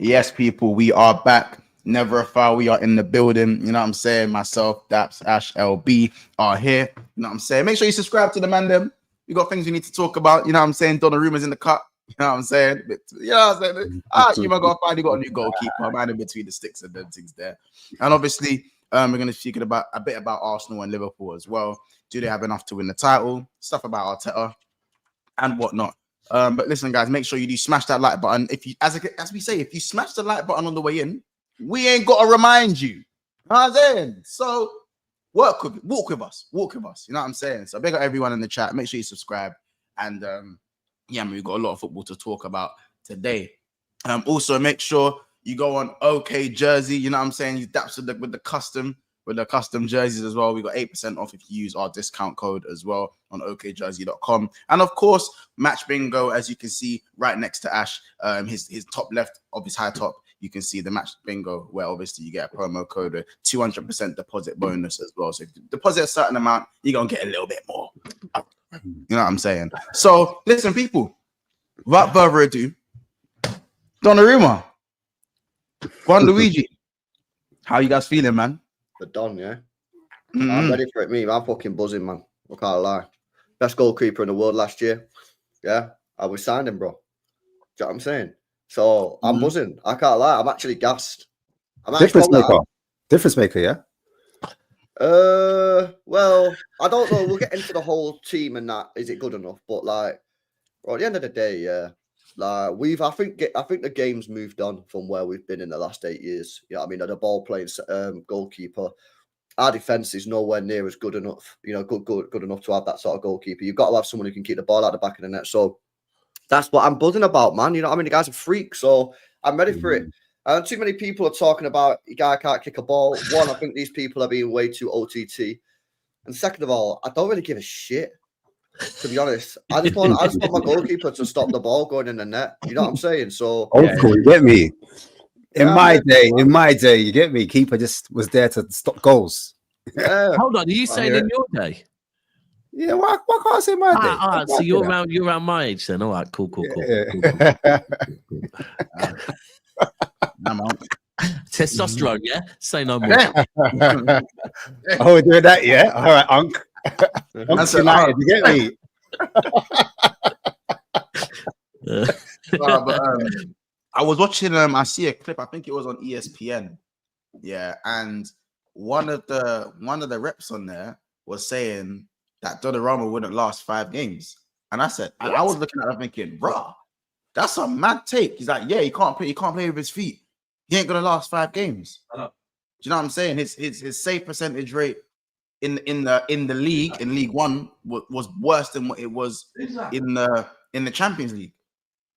Yes, people, we are back. Never a foul. We are in the building. You know what I'm saying? Myself, Daps, Ash, LB are here. You know what I'm saying? Make sure you subscribe to the man them. We got things we need to talk about. You know what I'm saying? Donnarumma's in the cut. You know what I'm saying? You know what I'm saying? You might got finally got a new goalkeeper, man, in between the sticks and them things there. And obviously, we're going to speak about a bit about Arsenal and Liverpool as well. Do they have enough to win the title? Stuff about Arteta and whatnot. But listen, guys, make sure you do smash that like button. If you, as we say, if you smash the like button on the way in, we ain't got to remind you. You know what I'm saying? So walk with us. You know what I'm saying? So big up everyone in the chat. Make sure you subscribe. And yeah, man, we've got a lot of football to talk about today. Also, make sure you go on OK Jersey. You know what I'm saying? You daps with the custom jerseys as well. We got 8% off if you use our discount code as well on okjersey.com. And of course, match bingo, as you can see right next to Ash, his top left of his high top, you can see the match bingo where obviously you get a promo code, a 200% deposit bonus as well. So if you deposit a certain amount, you're going to get a little bit more. You know what I'm saying? So listen, people, without further ado, Donnarumma, Juan Luigi, how you guys feeling, man? The Don, yeah. I'm ready for it, me. I'm fucking buzzing, man. I can't lie. Best goalkeeper in the world last year. Yeah, I was signed him, bro. Do you know what I'm saying? So I'm buzzing. I can't lie. I'm actually gassed. Difference maker, yeah. Well, I don't know. We'll get into the whole team and that. Is it good enough? But like, bro, at the end of the day, yeah. Like I think the game's moved on from where we've been in the last 8 years. You know what I mean? The ball playing goalkeeper. Our defense is nowhere near as good enough, you know, good enough to have that sort of goalkeeper. You've got to have someone who can keep the ball out the back of the net. So that's what I'm buzzing about, man. You know what I mean? The guy's a freak, so I'm ready for it. Too many people are talking about the guy can't kick a ball. One, I think these people are being way too OTT. And second of all, I don't really give a shit. To be honest, I just want my goalkeeper to stop the ball going in the net. You know what I'm saying? So, you get me. In my day, you get me. Keeper just was there to stop goals. Yeah. Hold on, are you saying in your day? Yeah, why can't I say my day? All right, so you're around my age then. All right, cool. Testosterone, yeah. Say no more. Oh, we're doing that, yeah. All right, Unc. That's United, you get me. I was watching. I see a clip. I think it was on ESPN. Yeah, and one of the reps on there was saying that Donnarumma wouldn't last 5 games, and I said, and I was looking at it thinking, bro, that's a mad take. He's like, yeah, he can't play with his feet. He ain't gonna last 5 games. Do you know what I'm saying? His save percentage rate in the league, in League One, was worse than what it was in the Champions League.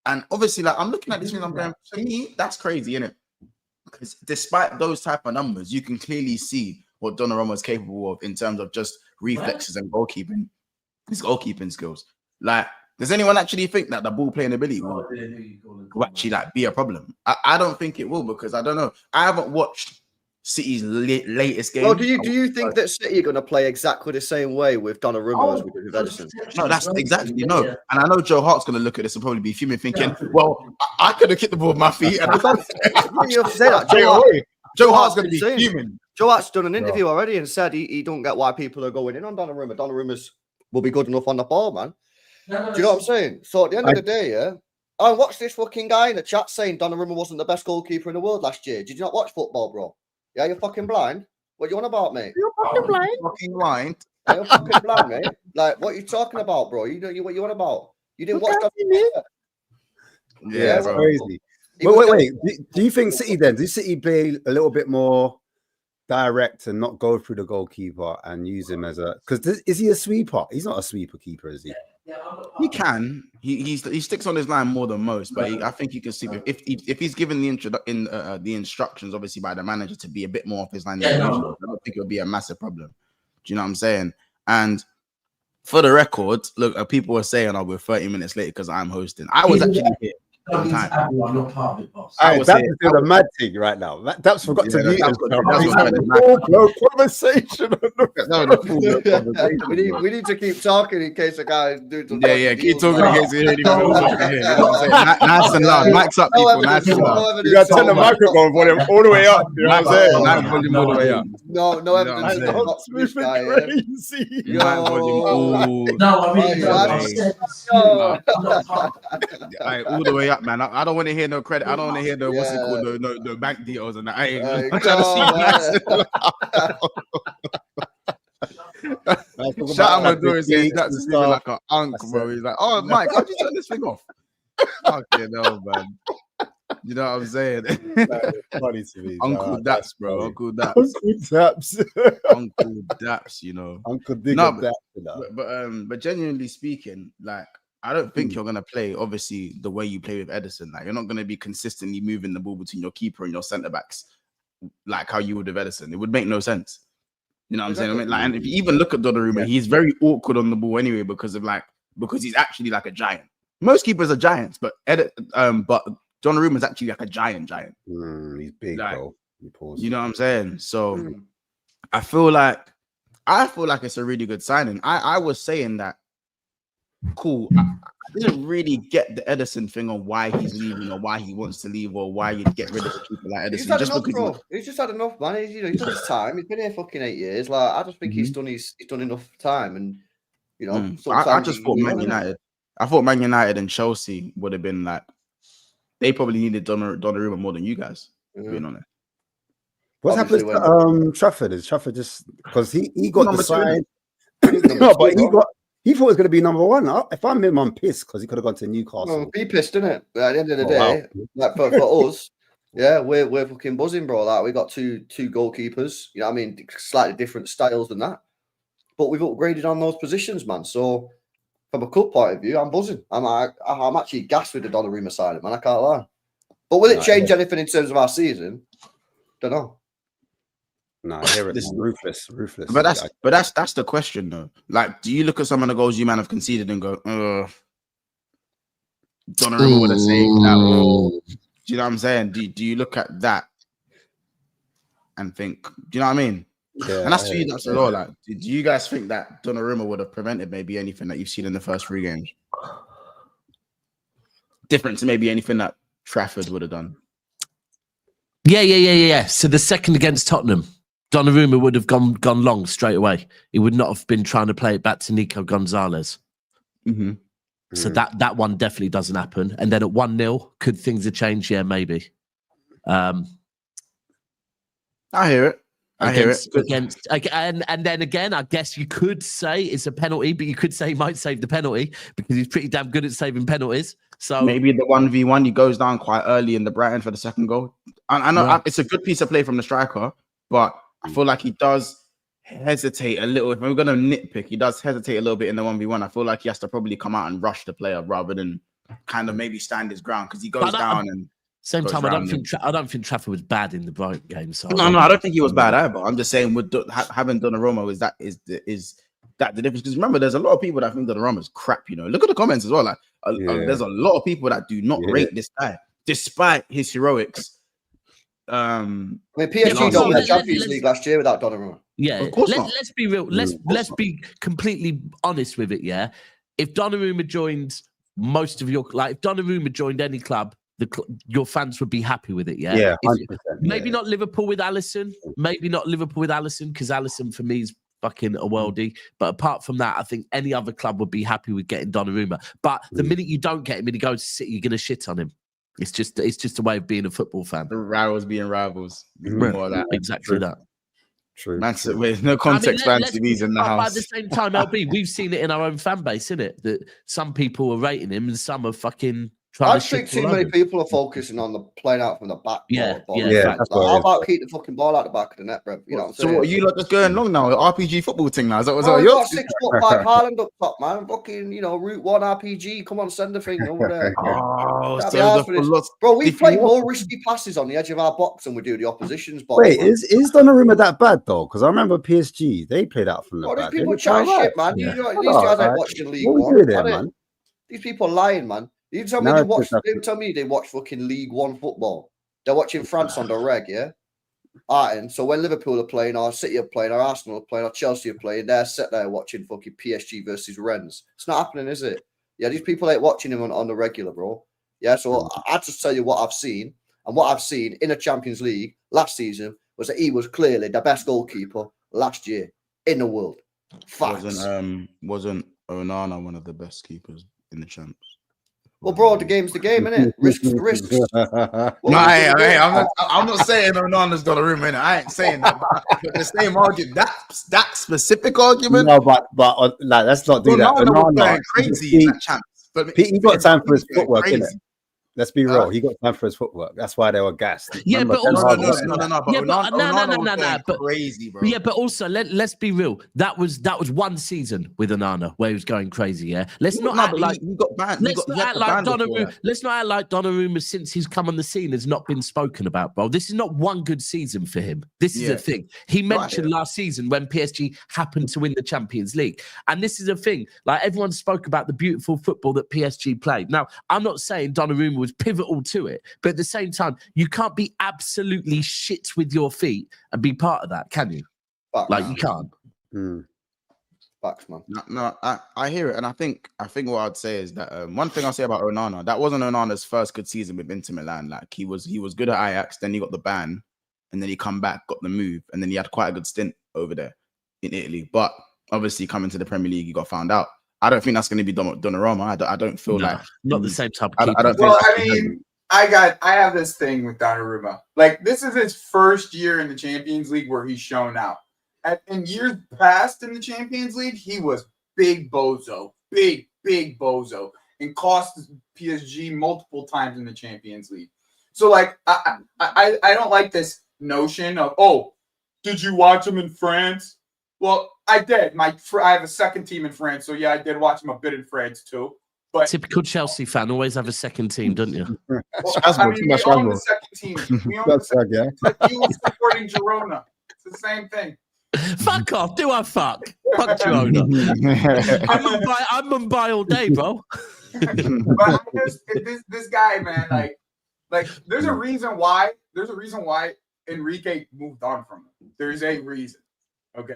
And obviously, like, I'm looking at this and I'm going, to me, that's crazy, isn't it? Because despite those type of numbers, you can clearly see what Donnarumma is capable of in terms of just reflexes and goalkeeping, his goalkeeping skills. Like, does anyone actually think that the ball playing ability will actually like be a problem? I don't think it will, because I don't know. I haven't watched City's latest game. Well, do you think that City are going to play exactly the same way with Donnarumma as we did with Edison? No, that's exactly no. And I know Joe Hart's going to look at this and probably be fuming, thinking, "Well, I could have kicked the ball with my feet." And you have to say that. Joe Hart's going to be fuming. Joe Hart's done an interview already and said he don't get why people are going in on Donnarumma. Donnarumma's will be good enough on the ball, man. Do you know what I'm saying? So at the end of the day, yeah, I watched this fucking guy in the chat saying Donnarumma wasn't the best goalkeeper in the world last year. Did you not watch football, bro? Yeah, you're fucking blind. What you on about, mate? You're fucking blind. Fucking blind. Yeah, you're fucking blind, mate. Like, what are you talking about, bro? You know what you on about? You didn't watch that. Yeah, it's crazy. Wait. Do you think City then? Do City be a little bit more direct and not go through the goalkeeper and use him as a? Because is he a sweeper? He's not a sweeper keeper, is he? He can. He sticks on his line more than most, but I think you can see if he's given the instructions, obviously by the manager, to be a bit more off his line. I don't think it would be a massive problem. Do you know what I'm saying? And for the record, look, people were saying, "Oh, we're 30 minutes late because I'm hosting." I was actually here. in time. Everyone, not part of it, boss. That's doing a mad thing right now. That's forgot to mute himself. Conversation. We need to keep talking in case a guy is doing something. Yeah, keep talking in case you hear anything else over here. You know what I'm saying? Nice and loud. Mic's up, people. Nice and loud. You gotta turn the microphone volume all the way up. You know what I'm saying? Nice volume all the way up. No evidence. Smooth and crazy. No, I mean, all the way up, man. I don't want to hear no credit. I don't want to hear no what's it called, no bank details and that. I'm trying to see nice. Shout out Maduro saying that's just like an uncle, bro. He's like, oh Mike, how'd you turn this thing off? Okay, no, man. You know what I'm saying? Funny to me. Uncle Daps, bro. Uncle Daps. Uncle Daps, you know. Uncle Digger Daps. But genuinely speaking, like, I don't think you're gonna play obviously the way you play with Edison. Like, you're not gonna be consistently moving the ball between your keeper and your centre backs like how you would with Edison. It would make no sense. You know what I'm saying? I mean, like, and if you even look at Donnarumma, he's very awkward on the ball anyway because he's actually like a giant. Most keepers are giants, but Donnarumma is actually like a giant. He's big, like, bro. You know what I'm saying? So I feel like it's a really good signing. I was saying that. Cool. I didn't really get the Edison thing on why he's leaving or why he wants to leave or why you'd get rid of people like Edison. He's just had enough, man. He's done his time. He's been here fucking 8 years. Like, I just think he's done enough time, and you know. I just thought Man United. I thought Man United and Chelsea would have been like they probably needed Donnarumma more than you guys. Being honest. What happened to Trafford? Is Trafford just because he got the sign? No, but he thought it was going to be number one. If I'm him, I'm pissed because he could have gone to Newcastle. Well, be pissed, isn't it? But at the end of the day, like for us, yeah, we're fucking buzzing, bro. Like, we got two goalkeepers. You know what I mean? Slightly different styles than that, but we've upgraded on those positions, man. So from a club point of view, I'm buzzing. I'm actually gassed with the Donnarumma signing, man. I can't lie. But will it change anything in terms of our season? Don't know. Nah, ruthless. But that's the question though. Like, do you look at some of the goals you man have conceded and go, Donnarumma would have saved that? Do you know what I'm saying? Do you look at that and think, do you know what I mean? Yeah, and that's for you, that's a lot. Like, do you guys think that Donnarumma would have prevented maybe anything that you've seen in the first 3 games? Different to maybe anything that Trafford would have done. Yeah. So the second against Tottenham, Donnarumma would have gone long straight away. He would not have been trying to play it back to Nico Gonzalez. So that one definitely doesn't happen. And then at 1-0, could things have changed? Yeah, maybe. I hear it. I hear it. And then again, I guess you could say it's a penalty, but you could say he might save the penalty because he's pretty damn good at saving penalties. So maybe the 1v1, he goes down quite early in the Brighton for the second goal. I know it's a good piece of play from the striker, but I feel like he does hesitate a little. If we're going to nitpick, he does hesitate a little bit in the 1v1. I feel like he has to probably come out and rush the player rather than kind of maybe stand his ground because he goes down and. Same time, I don't think Trafford was bad in the Brighton game. So no, I don't think he was bad either. I'm just saying, with having Donnarumma, is that the difference? Because remember, there's a lot of people that think Donnarumma is crap. You know, look at the comments as well. Like, there's a lot of people that do not rate this guy despite his heroics. I mean, PSG don't win the Champions League last year without Donnarumma. Yeah, of course not. Let's be real. Let's be completely honest with it. Yeah, if Donnarumma joined most of your, like, if Donnarumma joined any club, your fans would be happy with it. Yeah, 100%, maybe not Liverpool with Alisson. Maybe not Liverpool with Alisson because Alisson for me is fucking a worldie. But apart from that, I think any other club would be happy with getting Donnarumma. But the minute you don't get him and he goes to City, you're gonna shit on him. It's just a way of being a football fan. The rivals being rivals. More of that. Exactly that. True. With no context fans to these in the house. At the same time, LB, we've seen it in our own fan base, innit? That some people are rating him and some are fucking trying I think too many people are focusing on the playing out from the back. Yeah. How about keep the fucking ball out the back of the net, bro? You know what I'm saying? So what, you lot just going long now? RPG football thing now? Is that what's you got 6'5" Haaland up top, man. Fucking, Route 1 RPG. Come on, send the thing over there. Bro, we play more risky passes on the edge of our box than we do the opposition's box. Wait, is Donnarumma that bad though? Because I remember PSG, they played out from the back. These people chat shit, man. These guys ain't watching League One. These people lying, man. You tell me they tell me they watch fucking League One football. They're watching France on the reg, yeah? And so when Liverpool are playing, or City are playing, or Arsenal are playing, or Chelsea are playing, they're sat there watching fucking PSG versus Rennes. It's not happening, is it? Yeah, these people ain't watching him on the regular, bro. Yeah, so I just tell you what I've seen. And what I've seen in the Champions League last season was that he was clearly the best goalkeeper last year in the world. Facts. Wasn't Onana one of the best keepers in the champs? Well, bro, the game's the game, innit? Risks for risks. I'm not saying Onana's Donnarumma, innit? I ain't saying that. But the same argument, that specific argument. No, but like, let's not do that. Onana was going crazy in that champs. But he got time for his footwork, innit? Let's be real. He got time for his footwork. That's why they were gassed. Yeah, Remember, but also, no, crazy, bro. Yeah, but also let's be real. That was one season with Onana where he was going crazy. Yeah, let's not act like he got banned. Let's not act like Donnarumma since he's come on the scene has not been spoken about, bro. This is not one good season for him. This is the thing. He mentioned last season when PSG happened to win the Champions League, and this is a thing. Like everyone spoke about the beautiful football that PSG played. Now, I'm not saying Donnarumma was pivotal to it, but at the same time, you can't be absolutely shit with your feet and be part of that, can you? You can't. Facts, man. No, I hear it, and I think what I'd say is that one thing I'll say about Onana, that wasn't Onana's first good season with Inter Milan. Like he was good at Ajax, then he got the ban, and then he come back, got the move, and then he had quite a good stint over there in Italy. But obviously, coming to the Premier League, he got found out. I don't think that's going to be Donnarumma. I don't feel like not the same type of keeper. I don't well, I mean, I have this thing with Donnarumma. Like this is his first year in the Champions League where he's shown out. In years past in the Champions League, he was big bozo, big bozo, and cost PSG multiple times in the Champions League. So like, I don't like this notion of did you watch him in France? Well, I did. I have a second team in France, so yeah, I did watch him a bit in France too. But typical Chelsea fan, always have a second team, don't you? Well, I mean, we own the second team. We own the second team. Like you supporting Girona. It's the same thing. Fuck off. Do I fuck? Fuck Girona. I'm Mumbai all day, bro. But this guy, man, like there's a reason why Enrique moved on from him. There's a reason. Okay,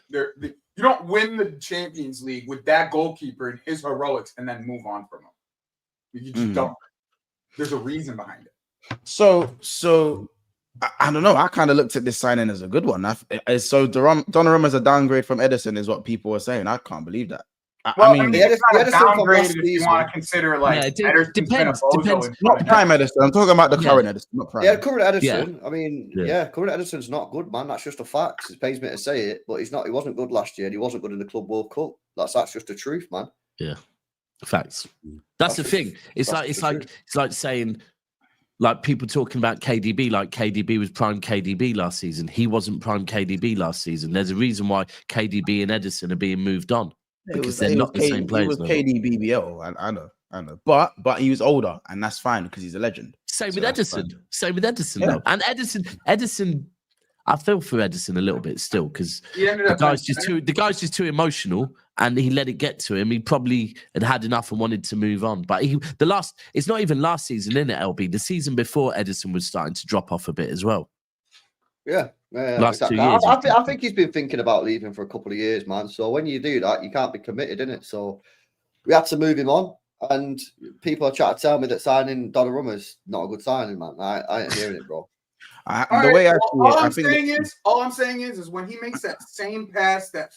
you don't win the Champions League with that goalkeeper and his heroics and then move on from him. You just don't. There's a reason behind it. So I don't know. I kind of looked at this signing as a good one. So Donnarumma is a downgrade from Edison, is what people are saying. I can't believe that. I mean, it's not a downgrade if you want to consider depends. Not prime Edison. I'm talking about the current Edison, not prime. Yeah, current Edison. Yeah. I mean, current Edison's not good, man. That's just a fact. It pains me to say it, but he's not. He wasn't good last year, and he wasn't good in the Club World Cup. That's just the truth, man. Yeah, facts. That's the thing. It's like saying. Like people talking about KDB, like KDB was prime KDB last season. He wasn't prime KDB last season. There's a reason why KDB and Edison are being moved on because they're not the same players. He was KDBBL, I know. But he was older, and that's fine because he's a legend. Same with Edison, though. And Edison, I feel for Edison a little bit still because the guy's just too emotional, and he let it get to him. He probably had enough and wanted to move on. But it's not even last season, in it, LB. The season before, Edison was starting to drop off a bit as well. Yeah. Last exactly. 2 years. I think he's been thinking about leaving for a couple of years, man. So when you do that, you can't be committed, innit? So we had to move him on. And people are trying to tell me that signing Donnarumma is not a good signing, man. I ain't hearing it, bro. All I'm saying is when he makes that same pass that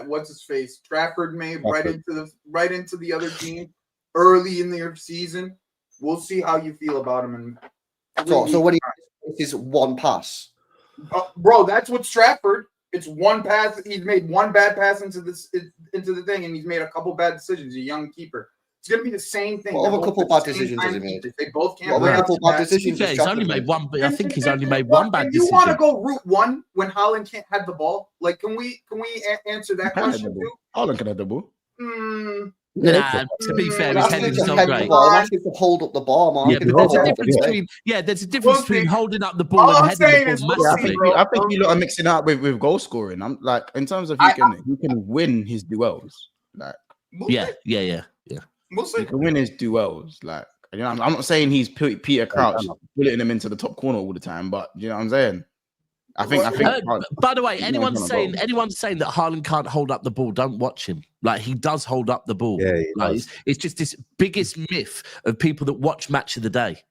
what's his face Trafford made right into the other team early in their season, we'll see how you feel about him. So when he is one pass, bro, that's what Trafford. It's one pass. He's made one bad pass into the thing, and he's made a couple bad decisions. A young keeper. It's going to be the same thing. What other couple bad decisions has he made? They both can't. What other couple bad decisions? He's only made one. I think he's only made one bad decision. You want to go route one when Haaland can't have the ball? Like, can we answer that question too? Haaland can have the ball. Nah, to be fair, his heading is not great. That's to hold up the ball, man. Yeah, but there's a difference between holding up the ball and heading the ball massively. I think you lot are mixing up with goal scoring. I'm like, in terms of he can win his duels. Like, yeah. We'll see. He can win his duels. Like, you know, I'm not saying he's Peter Crouch, bulleting him into the top corner all the time, but you know what I'm saying? I think. By the way, anyone saying that Haaland can't hold up the ball, don't watch him. Like, he does hold up the ball. Yeah, like it's just this biggest myth of people that watch Match of the Day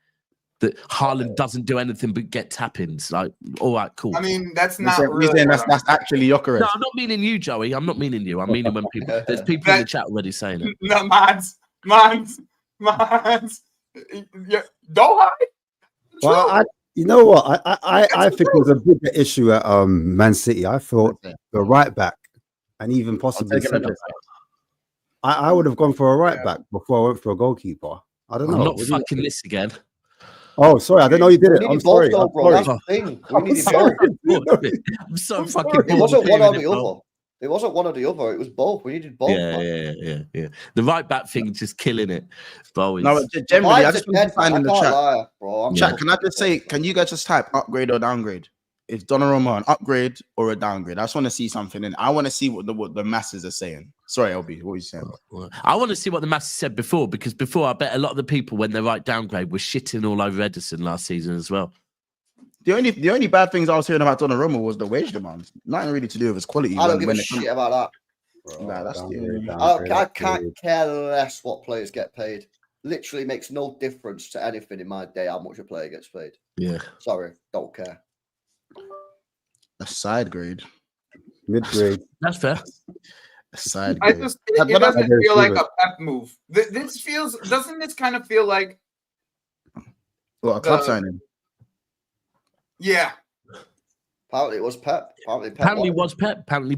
that Haaland doesn't do anything but get tap-ins. Like, all right, cool. I mean, that's not We're really. saying that's actually Jokeres. No, I'm not meaning you, Joey. I'm not meaning you. I'm meaning when people. There's people in the chat already saying it. No, mines. Yeah, don't hide. Well, you know what? I think it was a bigger issue at Man City. I thought the right back and even possibly centre back. I would have gone for a right back before I went for a goalkeeper. I don't know. I'm not fucking this again. Oh, sorry. I didn't know you did it. I'm sorry. Though, bro. That's the thing. We needed both. I'm so fucking bored. It wasn't one or the other. It wasn't one or the other. It was both. We needed both. Yeah. The right back thing just killing it. No, generally, I just want to find in the chat. Lie, bro. Chat, can I just say, can you guys just type upgrade or downgrade? Is Donnarumma an upgrade or a downgrade? I just want to see something in. I want to see what the masses are saying. Sorry, LB, what are you saying? I want to see what the masses said before, because before I bet a lot of the people when they write downgrade were shitting all over Ederson last season as well. The only bad things I was hearing about Donnarumma was the wage demands. Nothing really to do with his quality. I don't give a shit about that. Bro, nah, that's I can't care less what players get paid. Literally makes no difference to anything in my day how much a player gets paid. Yeah. Sorry, don't care. A side grade. Mid grade. That's fair. A side I grade. just it doesn't feel like a Pep move. Doesn't this kind of feel like a club signing? Yeah. Apparently it was Pep. Apparently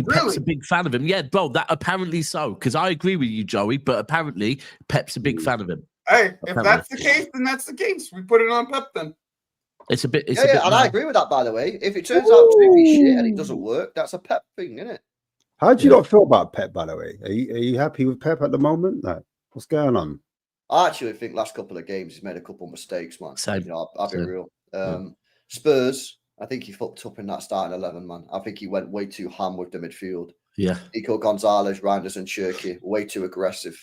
Pep's a big fan of him. Yeah, bro, that apparently so. Because I agree with you, Joey, but apparently Pep's a big fan of him. Hey, if that's the case, then that's the case. We put it on Pep then. It's a bit. And I agree with that, by the way. If it turns out to be shit and it doesn't work, that's a Pep thing, isn't it? How do you not feel about Pep, by the way? Are you happy with Pep at the moment? Like, what's going on? I actually think last couple of games he's made a couple of mistakes, man. Same. You know, I'll be real. Spurs, I think he fucked up in that starting 11, man. I think he went way too ham with the midfield. Yeah. Nico Gonzalez, Reinders, and Cherky, way too aggressive.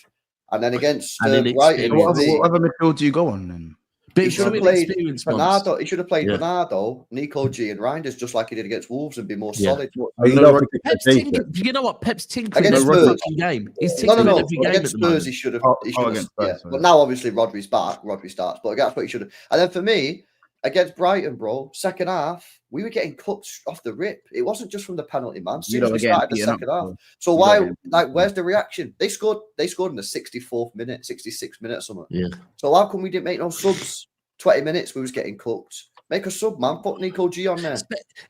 And then against Brighton, what other midfield do you go on then? He should have played Bernardo. He should have played Bernardo, Nico G, and Reinders just like he did against Wolves and be more solid. You know what? Pep's tinkering every game. He's tinkering every game against Spurs. He should have. But now obviously Rodri's back. Rodri starts. But that's what he should have. And then for me, against Brighton, bro, second half we were getting cooked off the rip. It wasn't just from the penalty, man. Since we started the second half. So why? Like, where's the reaction? They scored in the 64th minute, 66th minute, or something. Yeah. So how come we didn't make no subs? 20 minutes, we was getting cooked. Make a sub, man. Put Nico G on there.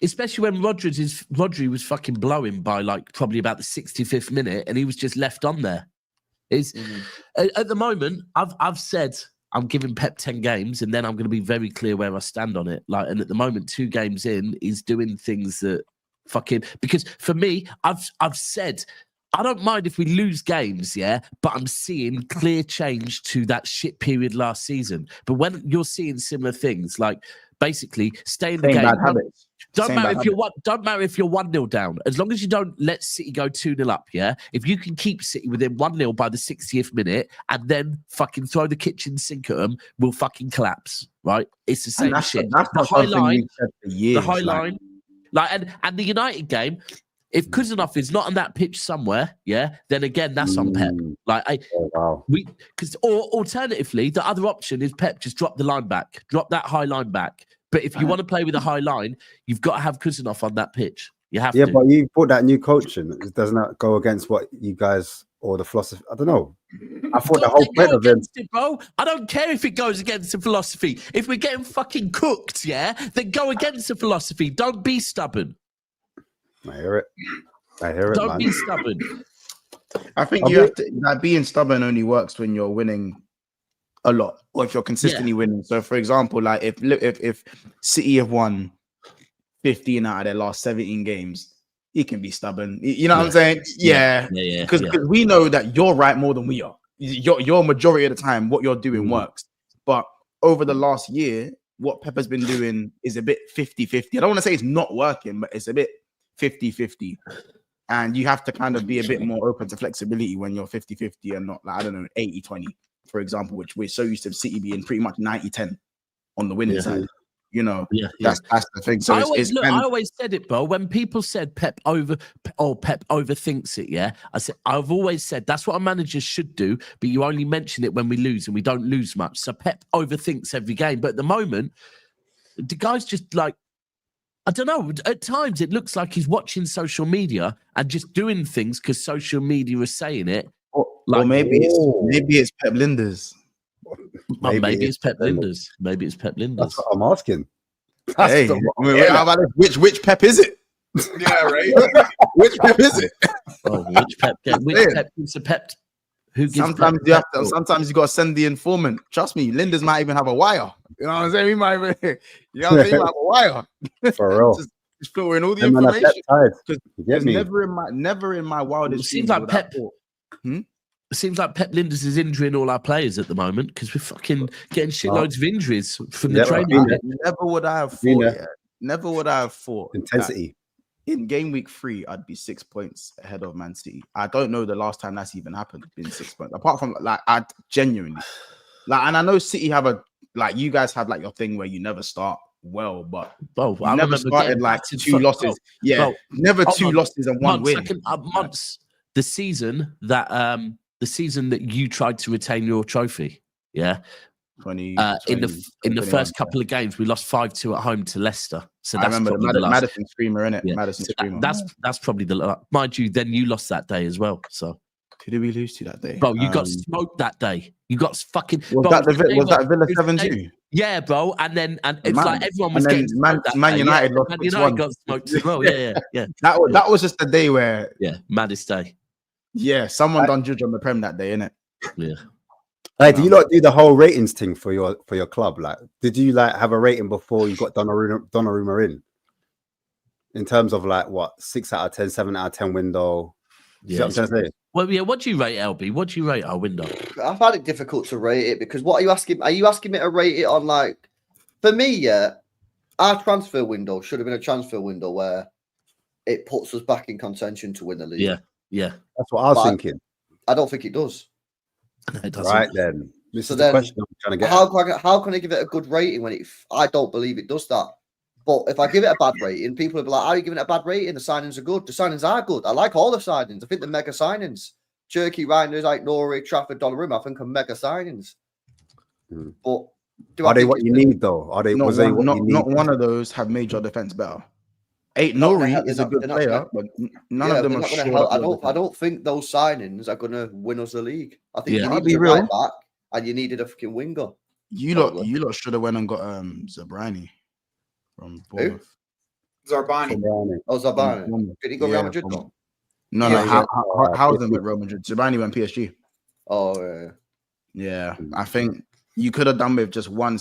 Especially when Rodri was fucking blowing by like probably about the 65th minute, and he was just left on there. At the moment, I've said I'm giving Pep 10 games, and then I'm going to be very clear where I stand on it. Like, and at the moment, 2 games in, he's doing things that fucking, because for me, I've said I don't mind if we lose games, yeah, but I'm seeing clear change to that shit period last season. But when you're seeing similar things, like basically stay in the game. Don't matter if you're 1-0 down. As long as you don't let City go 2-0 up, yeah? If you can keep City within 1-0 by the 60th minute and then fucking throw the kitchen sink at them, we'll fucking collapse, right? It's the same shit. That's the high line. The high line. Like, and the United game, if Kuzanov is not on that pitch somewhere, yeah, then again, that's on Pep. Like, alternatively, the other option is Pep just drop the line back, drop that high line back. But if you want to play with a high line, you've got to have Kuzanov on that pitch. You have to. Yeah, but you put that new coach in. Doesn't that go against what you guys or the philosophy? I don't know. I thought the whole point of it, bro. I don't care if it goes against the philosophy. If we're getting fucking cooked, yeah, then go against the philosophy. Don't be stubborn. I hear it. Don't be stubborn. I think you have to. Like, being stubborn only works when you're winning a lot, or if you're consistently winning. So, for example, like if City have won 15 out of their last 17 games, you can be stubborn. You know what I'm saying? Yeah. Because we know that you're right more than we are. Your majority of the time, what you're doing works. But over the last year, what Pepper's been doing is a bit 50-50. I don't want to say it's not working, but it's a bit 50-50. And you have to kind of be a bit more open to flexibility when you're 50-50 and not like, I don't know, 80-20, for example, which we're so used to City being pretty much 90-10 on the winning side. You know, that's the thing. So I always said it, bro. When people said Pep overthinks it, I've always said that's what a manager should do, but you only mention it when we lose, and we don't lose much. So Pep overthinks every game. But at the moment, the guy's just like, I don't know. At times, it looks like he's watching social media and just doing things because social media is saying it. Or maybe it's Pep Linders. Maybe it's Pep Linders. Maybe it's Pep Linders. That's what I'm asking. Hey, how about it? Which Pep is it? Yeah, right. Which Pep is it? Oh, which Pep? Which Pep gives a Pep? Who gives sometimes Pep you have to. Sometimes you got to send the informant. Trust me, Linders might even have a wire. You know what I'm saying? He might even. You know what I'm saying? He might have a wire. For real. Just filtering all the information. Because never in my wildest. It seems like Pep. It seems like Pep Linders is injuring all our players at the moment because we're fucking getting shitloads of injuries from the training. Never would I have thought. Never would I have thought intensity. In game week 3, I'd be 6 points ahead of Man City. I don't know the last time that's even happened. Been 6 points. Apart from like, I genuinely and I know City have you guys have like your thing where you never start well, but I never started like 2 losses. Never 2 losses and 1 win. Months the season that you tried to retain your trophy, in the first couple of games, we lost 5-2 at home to Leicester. So that's probably the Madison Screamer, innit? Yeah. Madison Screamer. That's probably the mind you. Then you lost that day as well. So who did we lose to that day? Bro, you got smoked that day. You got fucking. Was that Villa 7-2? Yeah, bro. And it's like everyone was getting Man United lost. Man United got smoked as well. Yeah. That was just the day where maddest day. Yeah, someone done judge on the Prem that day, innit? Yeah. Hey, do you not do the whole ratings thing for your club? Like, did you like have a rating before you got Donnarumma in terms of like what 6 out of 10, 7 out of 10 window? You know what I'm trying to say? Well, yeah. What do you rate LB? What do you rate our window? I find it difficult to rate it because what are you asking? Are you asking me to rate it on like? For me, our transfer window should have been a transfer window where it puts us back in contention to win the league. Yeah. That's what I was thinking. I don't think it does. It doesn't. Right then. This is the question I'm trying to get. How can I give it a good rating when I don't believe it does that? But if I give it a bad rating, people will be like, "How are you giving it a bad rating? The signings are good. The signings are good. I like all the signings. I think the mega signings. Cherky, Reinders, like Norwich, Trafford, Donnarumma, I think are mega signings. But are they what you need though? Are they? Not one of those have made your defense better. Nori is a good player, but none of them are sure. I don't think those signings are going to win us the league. I think you needed a right back and you needed a fucking winger. You lot should have went and got Zabrani from Bournemouth. Zarbani. Oh, Zarbani. Did he go Real Madrid? No. Howden went Real Madrid. Zabrani went PSG. Oh, yeah. I think you could have done with just one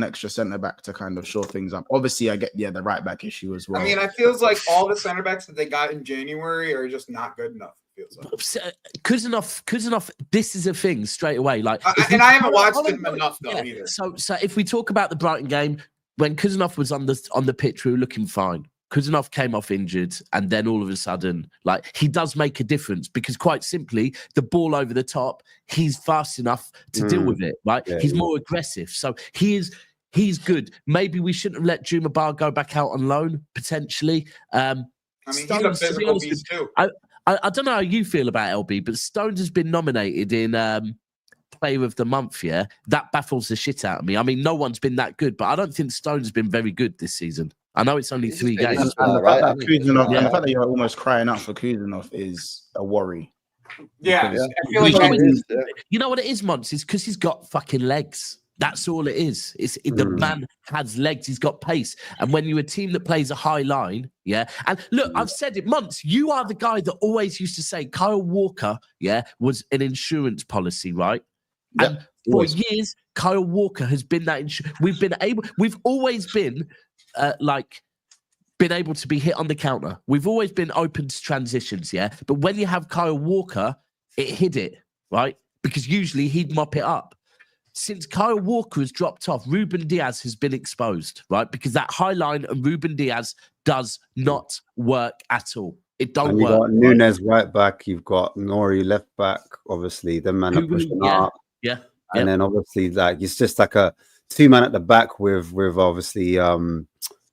extra centre back to kind of shore things up. Obviously, I get the right back issue as well. I mean, it feels like all the centre backs that they got in January are just not good enough. It feels like Kuzanov. This is a thing straight away. Like, and I haven't watched him enough though either. So if we talk about the Brighton game, when Kuzanov was on the pitch, we were looking fine. Kuzanov came off injured, and then all of a sudden, like, he does make a difference because, quite simply, the ball over the top, he's fast enough to deal with it, right? Yeah, he's more aggressive, so he's good. Maybe we shouldn't have let Juma Bar go back out on loan potentially. I mean, Stones, he's a physical beast too. I don't know how you feel about LB, but Stones has been nominated in Player of the Month. Yeah, that baffles the shit out of me. I mean, no one's been that good, but I don't think Stones has been very good this season. I know it's only 3 games. And the fact that you're almost crying out for Kuzanov is a worry. Yeah. I feel like you know what it is, Mons? It's because he's got fucking legs. That's all it is. The man has legs. He's got pace. And when you're a team that plays a high line, and look, I've said it, Mons, you are the guy that always used to say Kyle Walker, was an insurance policy, right? And for years, Kyle Walker has been that. We've always been been able to be hit on the counter. We've always been open to transitions, But when you have Kyle Walker, it hid it, right? Because usually he'd mop it up. Since Kyle Walker has dropped off, Ruben Diaz has been exposed, right? Because that high line and Ruben Diaz does not work at all. It don't And you work. got Nunes right back. You've got Nori left back. Obviously, the man are pushing up. Yeah. And then obviously, like it's just like a 2-man at the back with obviously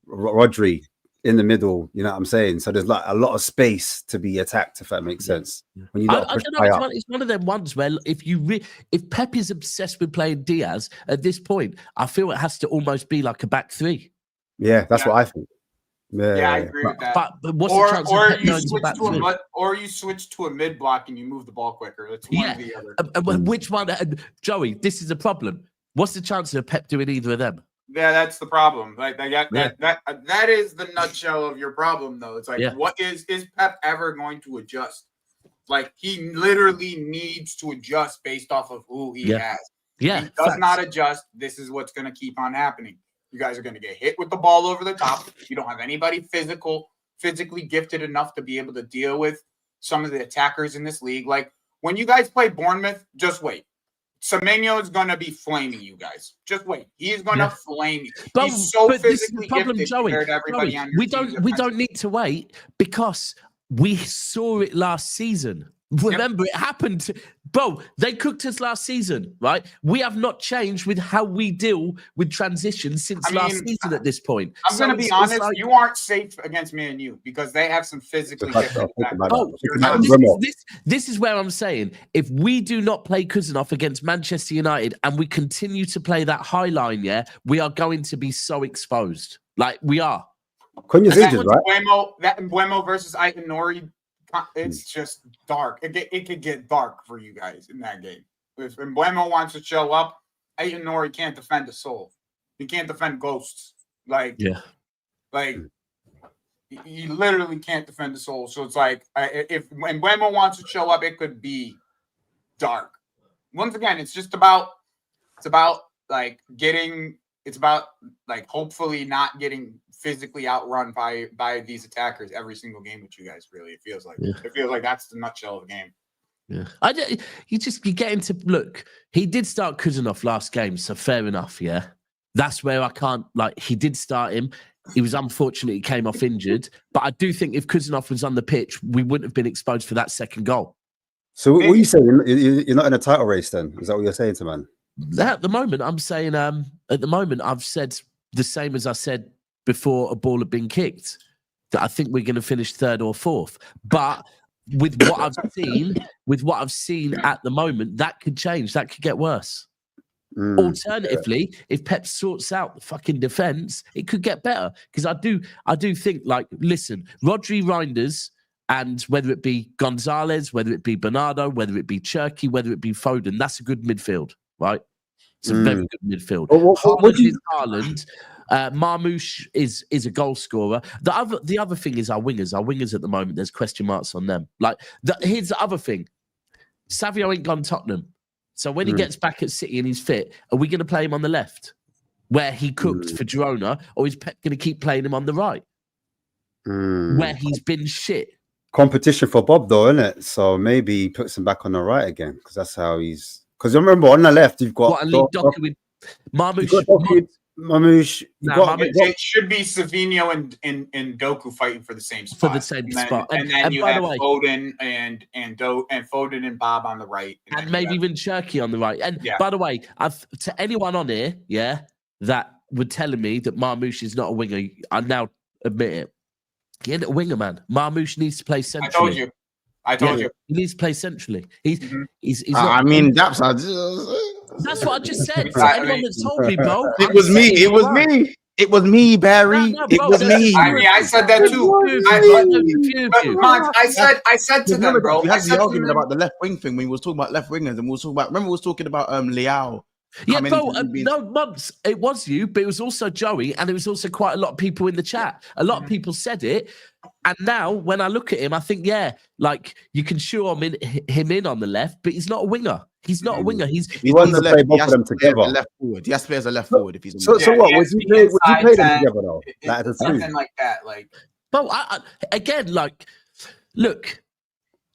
Rodri in the middle. You know what I'm saying? So there's like a lot of space to be attacked, if that makes sense. When you I push don't know. high up. It's one of them ones where if Pep is obsessed with playing Diaz at this point, I feel it has to almost be like a back three. Yeah, that's what I think. Yeah, I agree with that. But what's the chance of Pep you going to switch back to three? or you switch to a mid block and you move the ball quicker. That's one or the other. Which one? Joey, this is a problem. What's the chance of Pep doing either of them? Yeah, that's the problem. Like that is the nutshell of your problem, though. It's like, what is Pep ever going to adjust? Like, he literally needs to adjust based off of who he has. Yeah, if he does not adjust, this is what's going to keep on happening. You guys are going to get hit with the ball over the top. You don't have anybody physically gifted enough to be able to deal with some of the attackers in this league. Like, when you guys play Bournemouth, just wait. Semenyo is going to be flaming you guys. Just wait. He's going to flame you. He's so physically gifted compared to everybody on your team. We don't need to wait because we saw it last season. Remember, it happened. Bro, they cooked us last season, right? We have not changed with how we deal with transitions since last season at this point. I'm going to be honest. Like, you aren't safe against Man U because they have some physically gifted this is where I'm saying, if we do not play Kuzanov against Manchester United and we continue to play that high line, we are going to be so exposed. Like, we are. Cunha's injured, right? Mbeumo versus Itonori, it's just dark. It could get dark for you guys in that game. If Mbeumo wants to show up, Itonori can't defend a soul. He can't defend ghosts. He literally can't defend the soul. So it's like, if Mbeumo wants to show up, it could be dark. Once again, it's about hopefully not getting physically outrun by these attackers every single game with you guys. Really, it feels like that's the nutshell of the game. Yeah, you get into look. He did start Kuzanov last game, so fair enough. Yeah, that's where I can't he did start him. He was unfortunate he came off injured, but I do think if Kuzanov was on the pitch, we wouldn't have been exposed for that second goal. So what are you saying? You're not in a title race then? Is that what you're saying to man? At the moment, I'm saying at the moment I've said the same as I said before a ball had been kicked, that I think we're going to finish third or fourth. But with what I've seen at the moment, that could change. That could get worse. Alternatively, if Pep sorts out the fucking defense, it could get better. Because I do think, listen, Rodri, Reinders, and whether it be Gonzalez, whether it be Bernardo, whether it be Cherki, whether it be Foden, that's a good midfield, right? It's a very good midfield. Haaland, Marmoush is a goal scorer. The other thing is our wingers. Our wingers at the moment, there's question marks on them. Here's the other thing. Savio ain't gone Tottenham. So when he gets back at City and he's fit, are we going to play him on the left where he cooked for Girona, or is Pep going to keep playing him on the right where he's been shit? Competition for Bob, though, isn't it? So maybe he puts him back on the right again because that's how he's. Because remember, on the left, you've got Doku with Marmoush. Marmoush. It should be Savinho and Doku fighting for the same spot. And then you have Foden and Foden and Bob on the right. And maybe even Cherki on the right. And by the way, to anyone on here, that were telling me that Marmoush is not a winger, I now admit it. He ain't a winger, man. Marmoush needs to play centrally. I told you. He needs to play centrally. He's I mean, that's what I just said. For anyone that's told me, bro. It was me. It was me, Barry. It was me. I mean, I said that too. I said to them, bro. We had the argument about the left wing thing when we was talking about left wingers, and we was talking about. Remember, we was talking about Liao. Yeah, bro. No, Mubs. It was you, but it was also Joey, and it was also quite a lot of people in the chat. A lot of people said it, and now when I look at him, I think, you can show him in on the left, but he's not a winger. He's not a winger. He's on the left. Both of them together. Left forward. He has to play as a left forward if he's. So what? Would you play them together though? Something like that. Bro, look.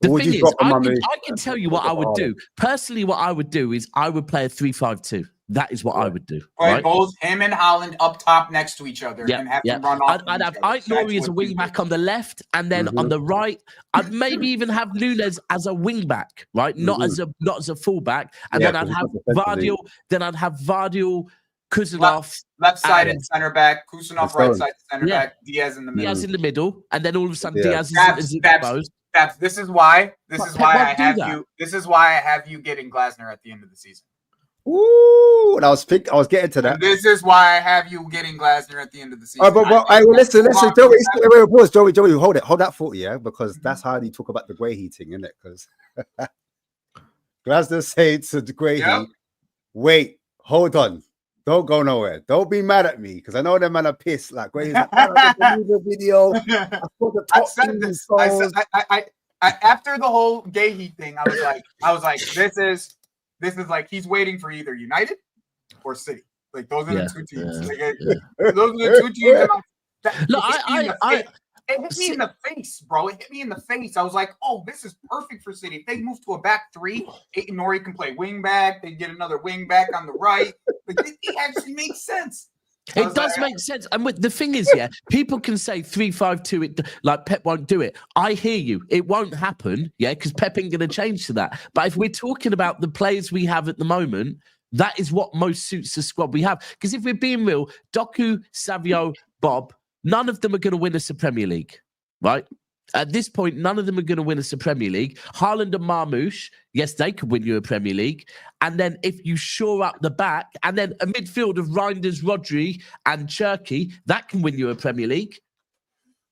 The thing is, I can tell you what I would do. Personally, what I would do is I would play a 3-5-2. That is what I would do. Play Right? both him and Haaland up top next to each other and have them run off. I'd have Ait-Nouri as a wing back on the left, and then on the right, I'd maybe even have Nunes as a wing back, right? Not as a full back, and then I'd have Vardiol. Then I'd have Vardiol, Kuznetsov, left-sided centre back, Kuznetsov right-sided centre back, Diaz in the middle. Diaz in the middle, and then all of a sudden Diaz is exposed. This is why I have you getting Glasner at the end of the season. Ooh, and I was getting to that. And this is why I have you getting Glasner at the end of the season. Oh, but listen, Joey, pause, Joey, hold that thought, yeah, because that's how you talk about the grey heating, isn't it? Because Glasner said to the grey heat, wait, hold on, don't go nowhere, don't be mad at me, because I know them man are pissed. Like grey heat's like, the video. I said this. After the whole gay heat thing, I was like, this is like he's waiting for either United or City. Like those are the two teams. Those are the two teams. It hit me in the face, bro. It hit me in the face. I was like, oh, this is perfect for City. If they move to a back three, Ait-Nouri can play wing back. They get another wing back on the right. Like, it actually makes sense. It does make sense. And the thing is, people can say 3-5-2, like Pep won't do it. I hear you. It won't happen, because Pep ain't going to change to that. But if we're talking about the players we have at the moment, that is what most suits the squad we have. Because if we're being real, Doku, Savio, Bob, none of them are going to win us a Premier League, right? At this point, none of them are going to win us a Premier League. Haaland and Marmoush, yes, they could win you a Premier League. And then if you shore up the back, and then a midfield of Reinders, Rodri, and Cherky, that can win you a Premier League.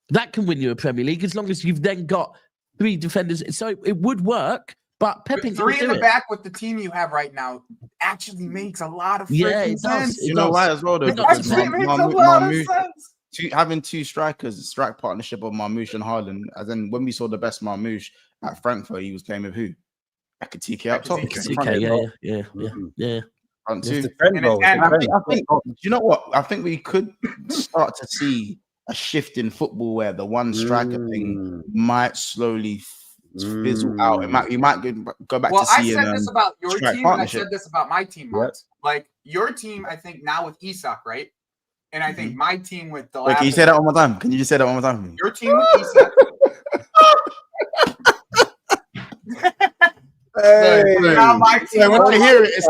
That can win you a Premier League as long as you've then got 3 defenders. So it would work, but Pep ain't 3 in the back with the team you have right now actually makes a lot of sense. You know why as well, though? It actually makes a lot of sense. Having 2 strikers, a strike partnership of Marmoush and Haaland, and then when we saw the best Marmoush at Frankfurt, he was playing with who? Ekitike up top. Yeah. Front 2. I think, you know what? I think we could start to see a shift in football where the one striker thing might slowly fizzle out. You might go back to seeing. I said this about your team, and I said this about my team, Marks. Like your team, I think now with Isak, right? And I think my team with the. Wait, can you say that one more time? Can you just say that one more time? Your team with Isak. Now my team. I want to hear it.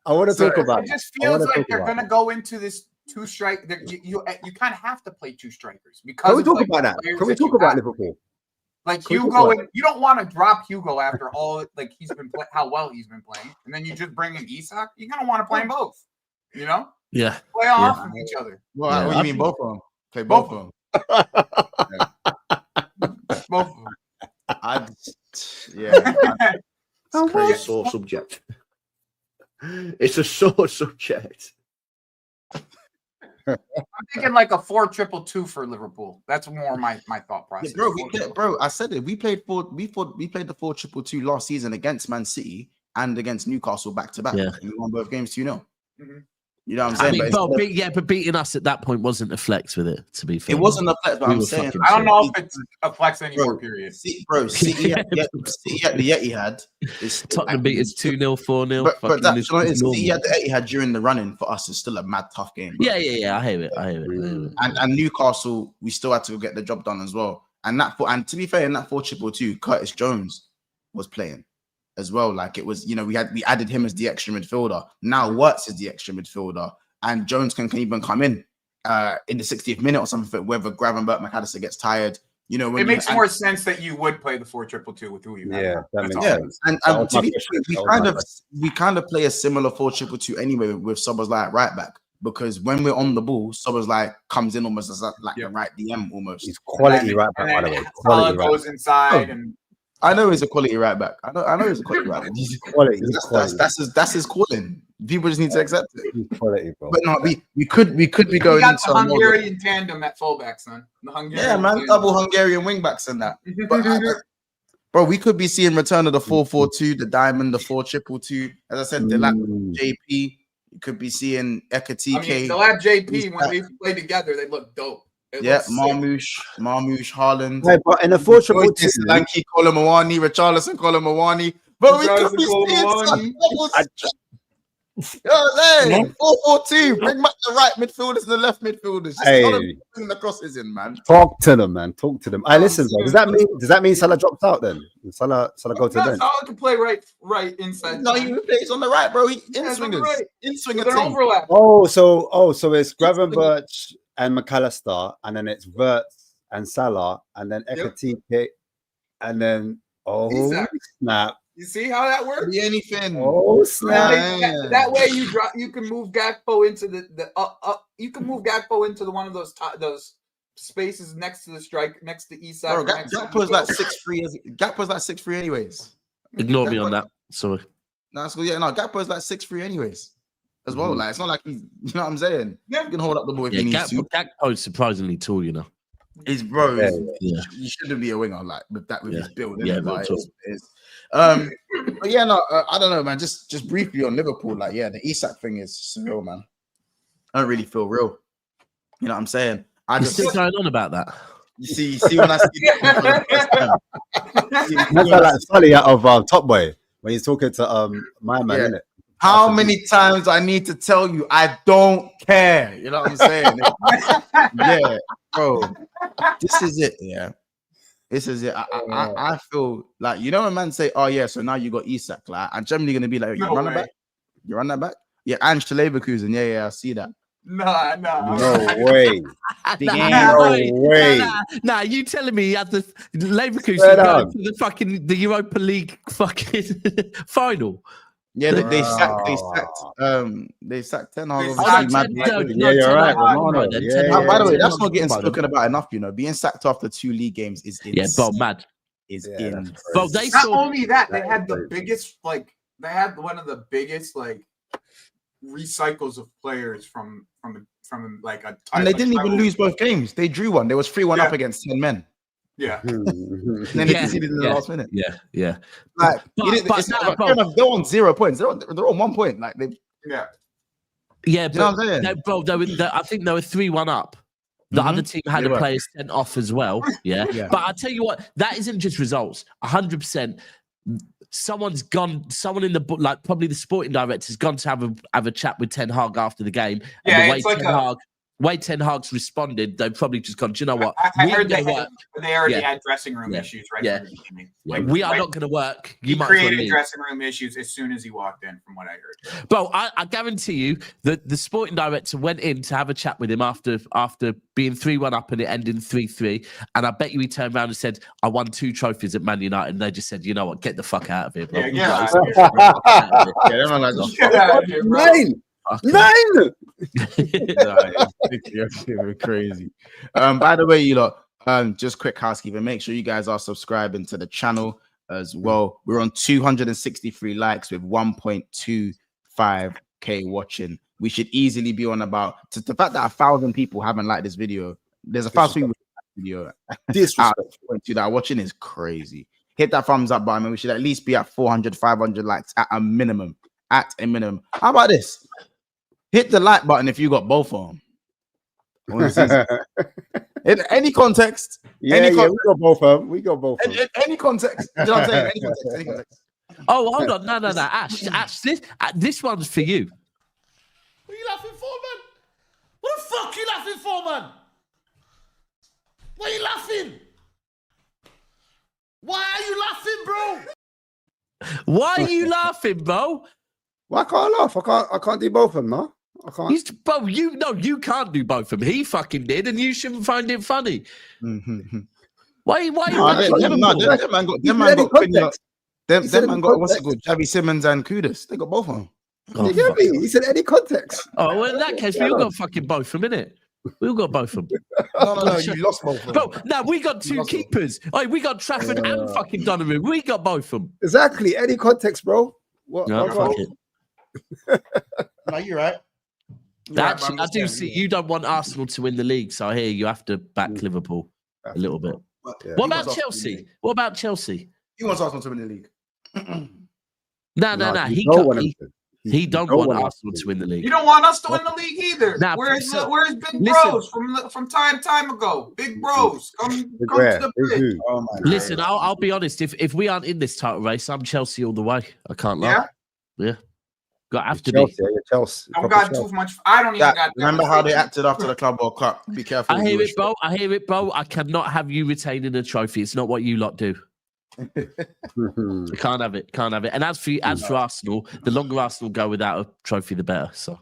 I want to talk about it. It just feels like they're going to go into this 2 strike. You kind of have to play 2 strikers because. Can we talk about that? Can we talk about Liverpool? Like Hugo, you don't want to drop Hugo after all. Like how well he's been playing, and then you just bring in Isak. You're going to want to play them both. You know. Yeah. Play off of each other. Well, what do you mean both of them? Play both of them. Both of them. It's a sore subject. It's a sore subject. I'm thinking like a 4-2-2 for Liverpool. That's more my thought process. Yeah, bro, I said it. We played the 4-2-2 last season against Man City and against Newcastle back to back. And we won both games 2-0. You know what I'm saying? But beating us at that point wasn't a flex with it, to be fair. It wasn't a flex, but I'm saying. I don't know if it's a flex anymore, period. City at the Etihad. Tottenham beat us 2-0, 4-0. But City at the Etihad during the running for us is still a mad tough game. Bro. Yeah. I hear it. And Newcastle, we still had to get the job done as well. And to be fair, in that 4-2-2, Curtis Jones was playing as well. Like it was, we added him as the extra midfielder. Now Wirtz is the extra midfielder, and Jones can even come in the 60th minute or something, whether Gravenberch McAllister gets tired. It makes more sense that you would play the 4-2-2 with who you have. Yeah, that makes sense. And we kind of play a similar 4-2-2 anyway with Szoboszlai right back, because when we're on the ball, Szoboszlai comes in almost as like the right DM almost. He's quality right back, by the way. Quality goes inside and. I know he's a quality right back. I know he's a quality right back. Quality. That's his calling. People just need to accept it. He's quality, bro. But no, we could be going into the Hungarian tandem at fullback, son. Double Hungarian wing backs and that. But, bro, we could be seeing return of the 4-4-2, the diamond, the 4-2-2. As I said, the lap JP. You could be seeing Ekitike. The lap JP when they play together, they look dope. Marmoush, Haaland. Yeah, but in the 4-2-2, Lanky, Colomawani, Richarlison, Colomawani. But we could be seeing Yo, 4-4-2. Bring back the right midfielders and the left midfielders. Just tell them to bring the crosses in, man. Talk to them, man. Talk to them. I listen. Bro. Does that mean Salah drops out then? Salah go to the bench? Salah can play right inside. No, he plays on the right, bro. He in swingers, right. in swinger They're team. overlap. So it's Gravenberch and McAllister, and then it's Wirtz and Salah, and then Ekatike, and then Isak. Snap. You see how that works? Be anything. Oh snap! That way you drop. You can move Gakpo into the You can move Gakpo into one of those spaces next to the strike, next to Isak. Bro, Gakpo's like 6'3". Gakpo's like 6'3" anyways. Ignore me on that. Sorry. No, that's cool. Yeah, no, Gakpo's like 6'3" anyways. As well, like it's not like he's, you know what I'm saying? Yeah. You can hold up the ball if he needs to. Gakpo's surprisingly tall, you know. He's bro. Yeah. You shouldn't be a winger like with his build. Yeah, like, but yeah, no, I don't know, man. Just briefly on Liverpool, like, yeah, the Isak thing is surreal, man. I don't really feel real. You know what I'm saying? You're still going on about that. You see when I see That's like Sully out of Top Boy when he's talking to my man, Yeah. innit? How many times I need to tell you I don't care? You know what I'm saying? Yeah, bro. This is it. Yeah, this is it. I feel like, you know, when man say, "Oh yeah, so now you got Isak," like I'm generally gonna be like, "You run that back? You run that back? Yeah, and Leverkusen. Yeah, I see that." No. No way. Nah, you telling me he had the Leverkusen go to the fucking the Europa League fucking final? Yeah, they sacked Ten Hag. Yeah, you're right. By the way, that's not getting spoken about enough. You know, being sacked after 2 league games is insane. Yeah, bro, mad. Is in. Bro, they Not saw only that, they had the biggest, like, they had one of the biggest, like, recycles of players from like a. And they didn't even lose both games. They drew one. There was 3-1 up against 10 men. Yeah. And then they conceded in the last minute. Yeah. Like, they're on 0 points. They're on 1 point. Like they. Yeah. Yeah, you know what I'm saying? I think they were 3-1 up. The other team had a player sent off as well. Yeah. But I tell you what, that isn't just results. 100%. Someone in the book, like probably the sporting director's gone to have a chat with Ten Hag after the game. Yeah, and it's like way Ten Hag's responded, they've probably just gone, do you know what? I heard they already had dressing room issues from the beginning. Like, we are not going to work. He created dressing room issues as soon as he walked in, from what I heard. Bro, I guarantee you that the sporting director went in to have a chat with him after being 3-1 up and it ending 3-3. And I bet you he turned around and said, I won 2 trophies at Man United. And they just said, you know what? Get the fuck out of here, bro. You're crazy. By the way, you lot, just quick housekeeping. Make sure you guys are subscribing to the channel as well. We're on 263 likes with 1.25k watching. We should easily be on about the fact that 1,000 people haven't liked this video. There's 1,000 people video that are watching is crazy. Hit that thumbs up button, and we should at least be at 400, 500 likes at a minimum. How about this? Hit the like button if you got both of them. In any context. We got both of them. Any context. You know what I'm saying? Any context. Oh, hold on. No. Ash, this one's for you. What are you laughing for, man? What the fuck are you laughing for, man? Why are you laughing? Why are you laughing, bro? Why are you laughing, bro? Why can't I laugh? I can't do both of them, no? I can't. Bro, you can't do both of them. He fucking did, and you shouldn't find it funny. Why? Them man got what's it called? Javi Simmons and Kudus. They got both of them. You get me? He said any context. Oh, well, in that case, we all got fucking both of them, innit? We all got both of them. No, you lost both of them. Bro, now we got 2 keepers. Oh, we got Trafford and fucking Donnarumma. We got both of them. Exactly. Any context, bro. What? No, fuck it. No, you're right. Actually, I do see you don't want Arsenal to win the league, so I hear you have to back Liverpool a little bit. Yeah. What about Chelsea? He wants Arsenal to win the league. No. He don't want Arsenal to win the league. You don't want us to win the league either. Nah, where's Big Bros from time ago? Big Bros, come to the pitch. Listen, I'll be honest. If we aren't in this title race, I'm Chelsea all the way. I can't lie. Yeah. Got have to Chelsea, be. yeah, Chelsea. I've proper got Chelsea. too much. I don't even That, got. remember how they acted after the Club World Cup? Be careful. I hear Jewish it, bro. I hear it, bro. I cannot have you retaining a trophy. It's not what you lot do. Mhm. Can't have it. Can't have it. And as for Arsenal, the longer Arsenal go without a trophy, the better. So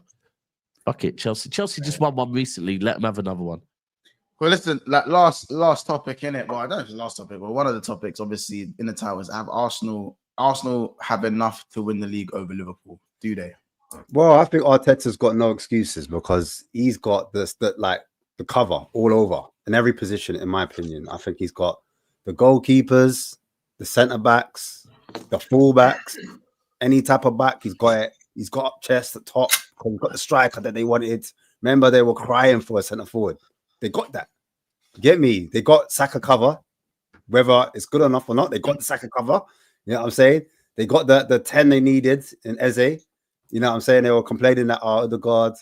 fuck it, Chelsea. Chelsea just won one recently. Let them have another one. Well, listen, like last topic in it. Well, I don't know if it's the last topic, but one of the topics, obviously, in the title is have Arsenal have enough to win the league over Liverpool? Do they? Well, I think Arteta's got no excuses because he's got the cover all over in every position. In my opinion, I think he's got the goalkeepers, the centre backs, the full backs, any type of back. He's got it. He's got chest at top. He's got the striker that they wanted. Remember, they were crying for a centre forward. They got that. Get me? They got Saka cover. Whether it's good enough or not, they got the Saka cover. You know what I'm saying? They got the 10 they needed in Eze. You know what I'm saying? They were complaining that Odegaard,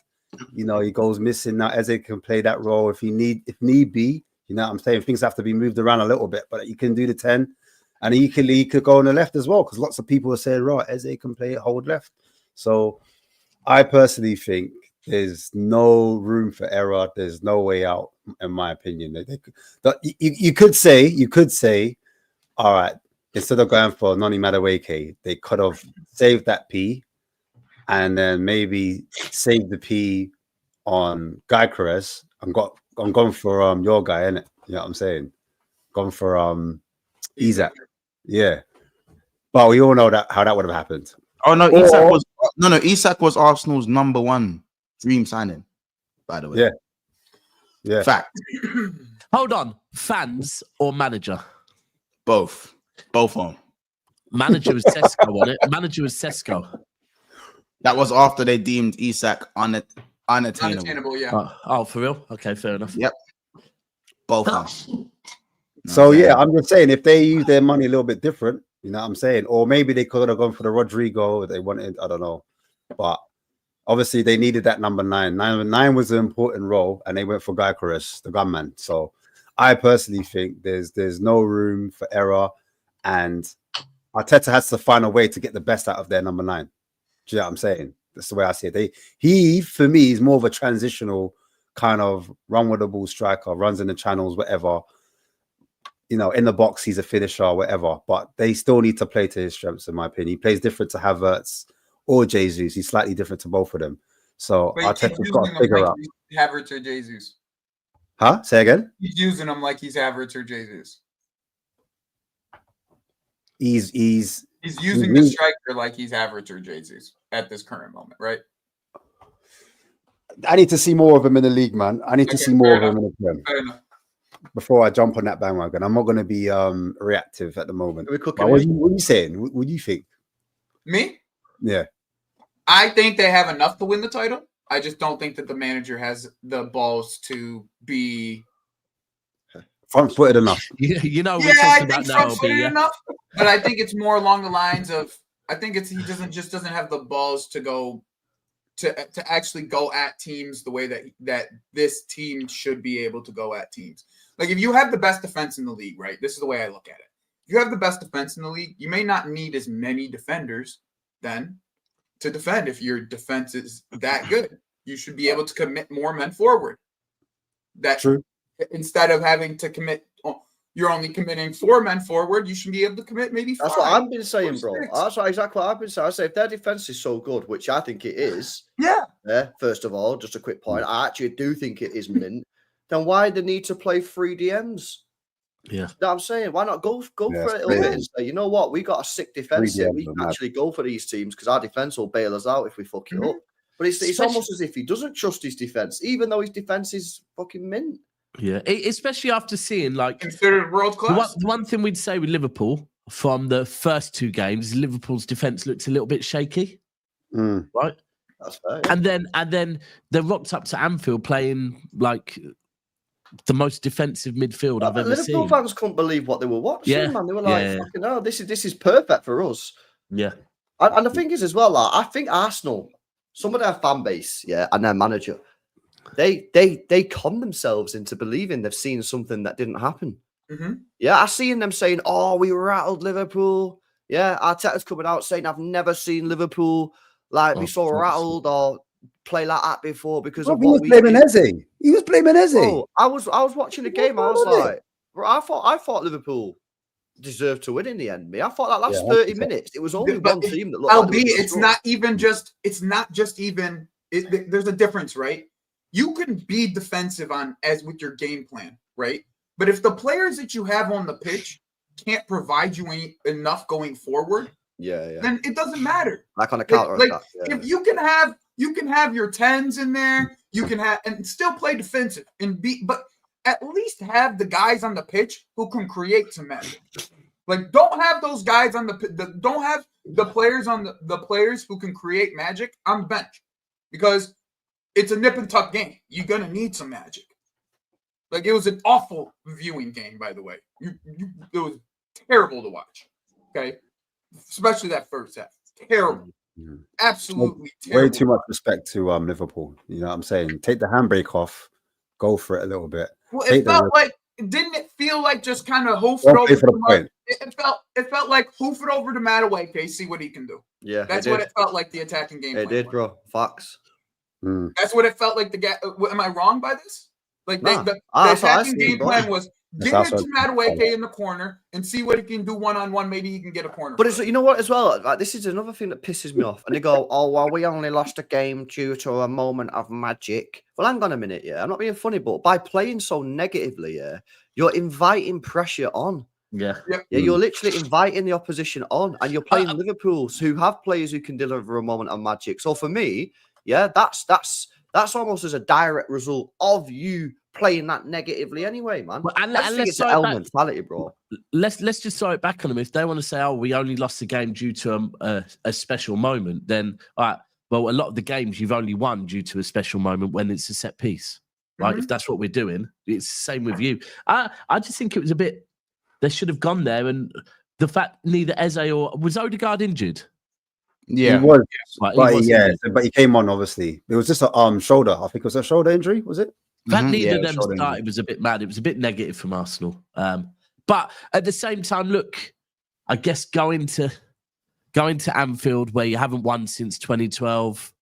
you know, he goes missing. Now Eze can play that role if need be. You know what I'm saying? Things have to be moved around a little bit, but he can do the 10. And he could go on the left as well, because lots of people are saying, right, Eze can play hold left. So I personally think there's no room for error. There's no way out, in my opinion. You could say, all right, instead of going for Noni Madueke, they could have saved that P and then maybe save the P on Guy Carres. I'm going for your guy, innit? You know what I'm saying? Gone for Isak. Yeah. But we all know how that would have happened. Oh no, Isak was Arsenal's number one dream signing, by the way. Yeah. Yeah. Fact. Hold on, fans or manager? Both of them. Manager was Sesko, wasn't it? Manager was Sesko. That was after they deemed Isak unattainable. Unattainable, yeah. Oh, for real? Okay, fair enough. Yep. Both of them. So yeah, I'm just saying if they use their money a little bit different, you know what I'm saying? Or maybe they could have gone for the Rodrigo they wanted, I don't know. But obviously they needed that number 9. Number 9 was an important role, and they went for Guy Carres, the gunman. So I personally think there's no room for error, and Arteta has to find a way to get the best out of their number 9. Do you know what I'm saying? That's the way I see it. He for me is more of a transitional kind of run with the ball striker, runs in the channels, whatever. You know, in the box, he's a finisher, whatever. But they still need to play to his strengths, in my opinion. He plays different to Havertz or Jesus. He's slightly different to both of them. So Arteta's got to figure out. Havertz or Jesus? Huh? Say again? He's using him like he's Havertz or Jesus. He's using the striker like he's Havertz or Jesus at this current moment, right? I need to see more of him in the league, man. I need to see more of him in the Prem. Fair enough. Before I jump on that bandwagon. I'm not going to be reactive at the moment. What are you saying? What do you think? Me? Yeah. I think they have enough to win the title. I just don't think that the manager has the balls to be front-footed enough. You know, I think front-footed enough. But I think it's more along the lines of he doesn't have the balls to go to actually go at teams the way that this team should be able to go at teams. Like if you have the best defense in the league, right? This is the way I look at it. If you have the best defense in the league, you may not need as many defenders then to defend. If your defense is that good, you should be able to commit more men forward. That True. Instead of having to commit, you're only committing 4 men forward. You should be able to commit maybe 5. That's what I've been saying, bro. That's exactly what I've been saying. I say if their defense is so good, which I think it is. Yeah. First of all, just a quick point. I actually do think it is mint. Then why the need to play 3 DMs? Yeah. You know what I'm saying? Why not go for it a little bit and say, you know what? We got a sick defense here. We can actually go for these teams because our defense will bail us out if we fuck it up. But it's almost as if he doesn't trust his defense, even though his defense is fucking mint. Yeah, especially after seeing considered world class. The one thing we'd say with Liverpool from the first 2 games, Liverpool's defense looked a little bit shaky, right? That's fair. Yeah. And then they rocked up to Anfield playing like the most defensive midfield I've ever seen. Liverpool fans couldn't believe what they were watching, man. They were like, "Fucking hell, this is perfect for us." Yeah, and the thing is as well, I think Arsenal, some of their fan base, and their manager. They con themselves into believing they've seen something that didn't happen. Mm-hmm. Yeah, I seen them saying, "Oh, we rattled Liverpool." Yeah, Arteta's coming out saying, "I've never seen Liverpool like be so rattled or play like that before because of he what was we blaming did. Eze. He was blaming Eze. Oh, I was watching the game. I was like, bro, I thought Liverpool deserved to win in the end. Me, I thought that last 30 minutes, it was only one team that looked like they it's not even just. It's not just even. There's a difference, right? You can be defensive as with your game plan, right? But if the players that you have on the pitch can't provide you enough going forward, then it doesn't matter. Like on a counter attack. If you can have your 10s in there, you can have and still play defensive but at least have the guys on the pitch who can create some magic. Like, don't have those guys on don't have the players on the players who can create magic on the bench, because it's a nip and tuck game. You're gonna need some magic. Like, it was an awful viewing game, by the way. It was terrible to watch. Okay, especially that first half. Terrible. Absolutely terrible. Way too much respect to Liverpool. You know what I'm saying? Take the handbrake off, go for it a little bit. Well, didn't it feel like just kind of hoof it over the point? It felt like hoof it over to Madueke, see what he can do. Yeah, that's what it felt like. The attacking game. It did, bro. Facts. That's what it felt like. Am I wrong by this? Like, the attacking game plan was give it to Madueke in the corner and see what he can do one-on-one. Maybe he can get a corner. But you know what, as well, like, this is another thing that pisses me off. And they go, oh, well, we only lost a game due to a moment of magic. Well, hang on a minute, I'm not being funny, but by playing so negatively, you're inviting pressure on. Yeah, you're literally inviting the opposition on, and you're playing Liverpool's who have players who can deliver a moment of magic. So for me, that's almost as a direct result of you playing that negatively anyway, man. Well, and it's an L mentality, bro. Let's just throw it back on them. If they want to say, "Oh, we only lost the game due to a special moment," then all right. Well, a lot of the games you've only won due to a special moment when it's a set piece, right? If that's what we're doing, it's the same with you. I just think it was a bit. They should have gone there, and the fact neither Eze or was Odegaard injured. Yeah, he was. But he came on. Obviously, it was just a shoulder. I think it was a shoulder injury. Was it? That neither of them started was a bit mad. It was a bit negative from Arsenal. But at the same time, look, I guess going to Anfield where you haven't won since 2012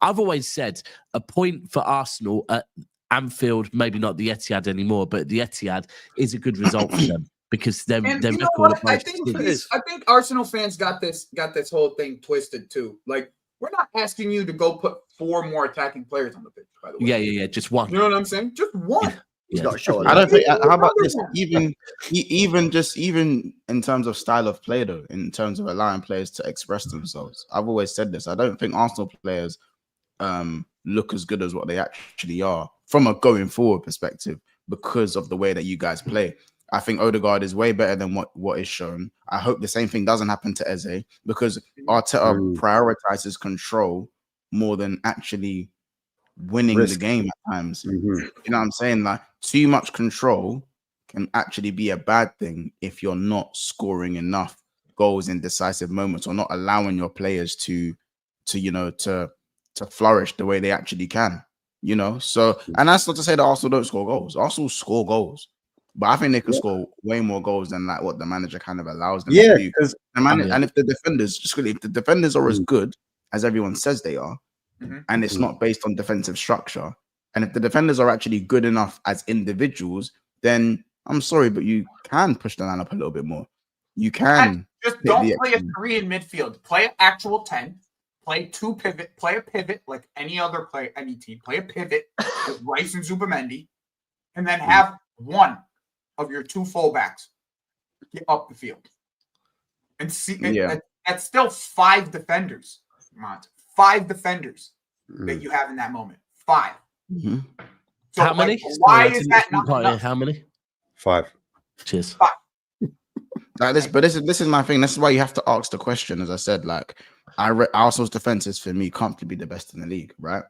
I've always said a point for Arsenal at Anfield, maybe not the Etihad anymore, but the Etihad is a good result for them because their record. I think Arsenal fans got this whole thing twisted too. Like, we're not asking you to go put 4 more attacking players on the pitch, by the way. Yeah, just one. You know what I'm saying? Just one. He's not showing. I don't think. How about this? Even in terms of style of play, though, in terms of allowing players to express themselves, I've always said this. I don't think Arsenal players look as good as what they actually are from a going forward perspective because of the way that you guys play. I think Odegaard is way better than what is shown. I hope the same thing doesn't happen to Eze because Arteta prioritizes control more than actually winning the game at times. You know what I'm saying? Like, too much control can actually be a bad thing if you're not scoring enough goals in decisive moments or not allowing your players to flourish the way they actually can. You know, so and that's not to say that Arsenal don't score goals. Arsenal score goals, but I think they could score way more goals than like what the manager kind of allows them to do. And if the defenders are as good as everyone says they are, and it's not based on defensive structure, and if the defenders are actually good enough as individuals, then I'm sorry, but you can push the line up a little bit more. You can just don't play a 3 in midfield. Play an actual 10. Play 2 pivot. Play a pivot like any other player, any team. Play a pivot with Rice and Zubamendi, and then have one of your 2 fullbacks get up the field. And see, that's still 5 defenders. 5 defenders that you have in that moment. 5. So how many? Why is that not enough? How many? 5. Cheers. 5. Like this, but this is my thing. This is why you have to ask the question. As I said, like Arsenal's defense is for me comfortably the best in the league, right?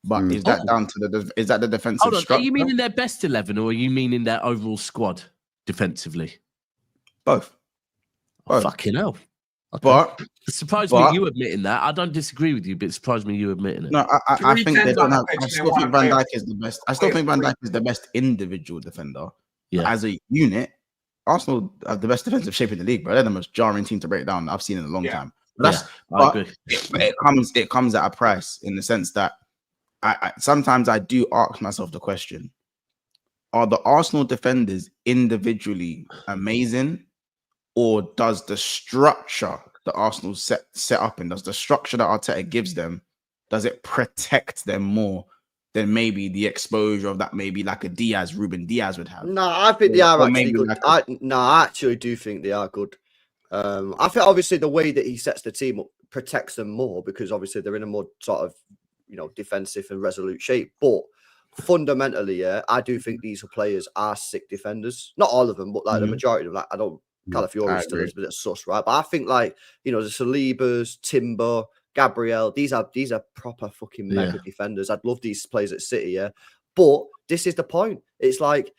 But is that down to the defensive structure? Are you meaning their best 11, or are you meaning their overall squad defensively? Both. Fucking hell. Okay. But it surprised me you admitting that. I don't disagree with you, but it surprised me you admitting it. No, I think they don't have. I still think Van Dijk is the best. I still think Van Dijk is the best individual defender. Yeah. As a unit, Arsenal have the best defensive shape in the league, but they're the most jarring team to break down I've seen in a long time. That's I agree. it comes at a price in the sense that I sometimes I do ask myself the question: are the Arsenal defenders individually amazing, or does the structure that Arsenal set up in, does the structure that Arteta gives them, does it protect them more than maybe the exposure of that maybe like a Ruben Diaz would have? No, I think they are Or actually maybe good. like I actually do think they are good. I think obviously the way that he sets the team up protects them more because obviously they're in a more sort of, defensive and resolute shape. But fundamentally, yeah, I do think these players are sick defenders. Not all of them, but like the majority of them. Like, I don't. Calafiori still is a bit sus, right? But I think like the Salibas, Timber, Gabriel, these are proper fucking mega defenders. I'd love these players at City, yeah. But this is the point. It's like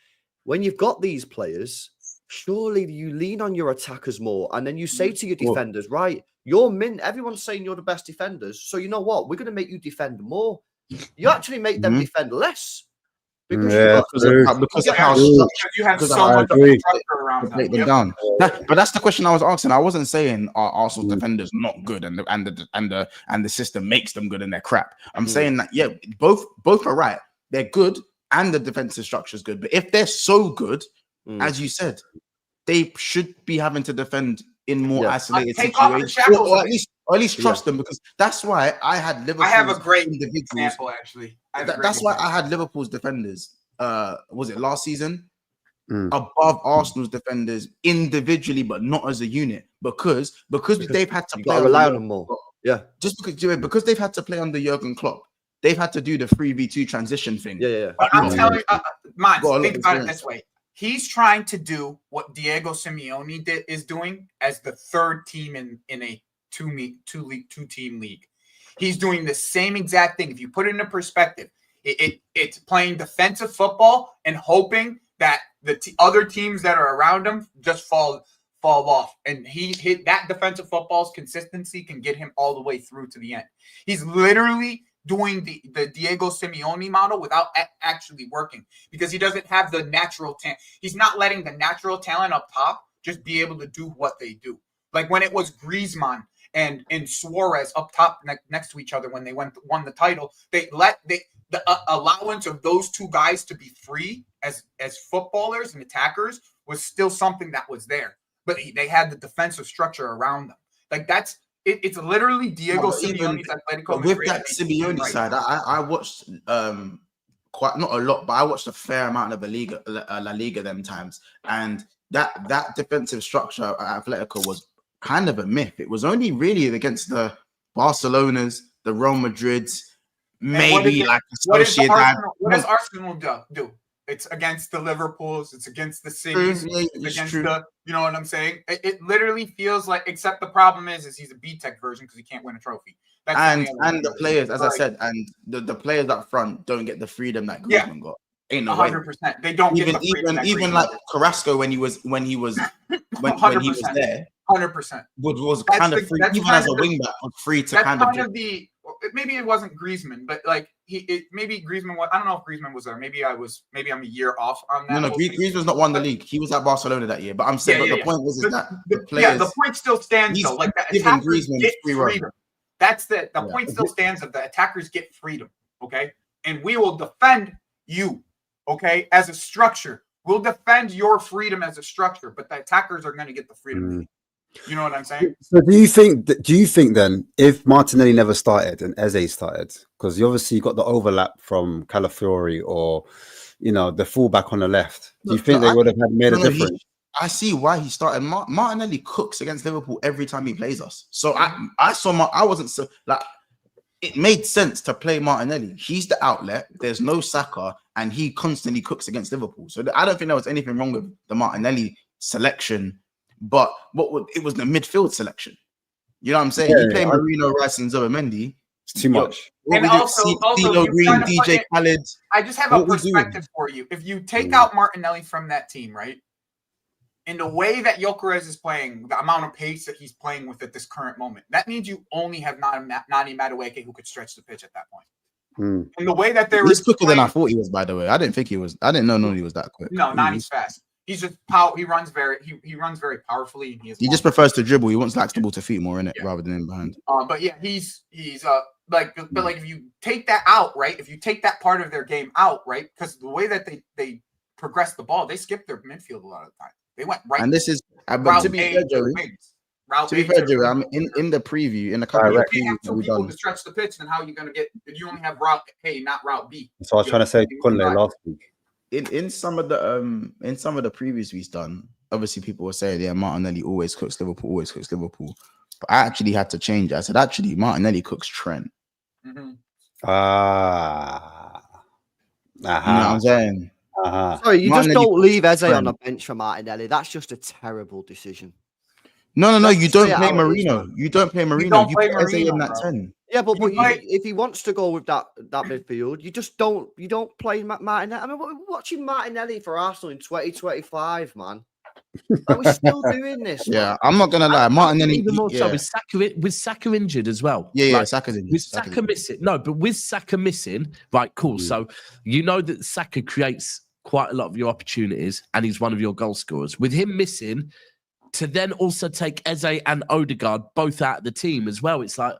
when you've got these players, surely you lean on your attackers more, and then you say to your defenders, right, you're everyone's saying you're the best defenders, so you know what? We're going to make you defend more. You actually make them defend less. Because because of how you have so much structure around them. Break them down. But that's the question I was asking. I wasn't saying are Arsenal defenders not good and the system makes them good and they're crap. I'm saying that both are right. They're good and the defensive structure is good. But if they're so good, as you said, they should be having to defend in more isolated situations, or at least trust them, because that's why I had Liverpool. I have a great example actually. That's why I had Liverpool's defenders. Was it last season? Above Arsenal's defenders individually, but not as a unit, because they've had to play rely on them more. Yeah, just because they've had to play under Jurgen Klopp. They've had to do the 3v2 transition thing. Yeah. But I'm telling you, think about it this way. He's trying to do what Diego Simeone is doing as the third team in a two-team league. He's doing the same exact thing. If you put it into perspective, it's playing defensive football and hoping that the other teams that are around him just fall off. And he hit that defensive football's consistency can get him all the way through to the end. He's literally doing the Diego Simeone model without actually working, because he doesn't have the natural talent. He's not letting the natural talent up top just be able to do what they do. Like when it was Griezmann and Suarez up top next to each other when they won the title, the allowance of those two guys to be free as footballers and attackers was still something that was there. But they had the defensive structure around them. Like it's literally Diego Simeone's Atletico Madrid. With that Simeone side, I watched quite not a lot, but I watched a fair amount of La Liga them times, and that defensive structure at Atletico was kind of a myth. It was only really against the Barcelonas, the Real Madrids, maybe like Sociedad. What does Arsenal do? It's against the Liverpools. It's against the Cities. It's against the, you know what I'm saying? It literally feels like, except the problem is he's a B-Tech version because he can't win a trophy. And the players, as I said, and the players up front don't get the freedom that Griezmann got. Ain't no 100%. They don't get the freedom. Even like Carrasco when he was there, 100%. Was kind of free, even as a wing back, was free to kind of maybe it wasn't Griezmann, but like maybe Griezmann was. I don't know if Griezmann was there. Maybe I'm a year off on that. No, Griezmann's not won the league. He was at Barcelona that year. But I'm saying, the point was that the players. The point still stands though. Like the attackers get freedom. That's the point still stands that the attackers get freedom. Okay, and we will defend you. Okay, as a structure, we'll defend your freedom as a structure, but the attackers are going to get the freedom. You know what I'm saying? So do you think then, if Martinelli never started and Eze started, because you obviously got the overlap from Calafiori or the fullback on the left, do you think they would have made a difference? I see why he started. Martinelli cooks against Liverpool every time he plays us. So I wasn't so like, it made sense to play Martinelli. He's the outlet. There's no Saka, and he constantly cooks against Liverpool. So I don't think there was anything wrong with the Martinelli selection. But it was the midfield selection. You know what I'm saying? You play Marino, Rice, and Zubimendi. It's too much. And also Green, DJ Khaled. I just have a perspective for you. If you take out Martinelli from that team, right? In the way that Gyökeres is playing, the amount of pace that he's playing with at this current moment, that means you only have Nani Madueke who could stretch the pitch at that point. And the way that he's quicker than I thought he was, by the way. I didn't know he was that quick. No, Nani's fast. He's just he runs very powerfully, and He just prefers to dribble. He wants like the ball to feet more in it Yeah. rather than in behind. But yeah, he's like, but like if you take that out, right? If you take that part of their game out, right? Because the way that they progress the ball, they skip their midfield a lot of the time. They went right. And this is, but route to be A fair, to Joey, wings. Route to be A fair, to Joey, wings. in the preview, in the couple You of can't have previews that two we've people done. to stretch the pitch, then how are you going to get if you only have route A, not route B? So I was trying to say Kunle last week. In some of the previews we've done, obviously people were saying, yeah, Martinelli always cooks Liverpool. But I actually had to change it. I said, actually, Martinelli cooks Trent. Mm-hmm. You know what I'm saying? Sorry, you just Martinelli don't leave Eze Trent. on the bench for Martinelli. That's just a terrible decision. No, Let's you say don't it play how it is, Marino. man. You don't play Marino. don't You play put Eze in Marino, that bro. 10. Yeah, but might- if he wants to go with that midfield, you just don't play Martinelli. I mean, we're watching Martinelli for Arsenal in 2025, man. Are we still doing this? Yeah, man? I'm not gonna lie. Martinelli, Even more so yeah, with Saka injured as well. yeah, Like, Saka's in. with Saka missing, no, but with Saka missing, right, cool. So you know that Saka creates quite a lot of your opportunities, and he's one of your goal scorers. With him missing, to then also take Eze and Odegaard both out of the team as well, it's like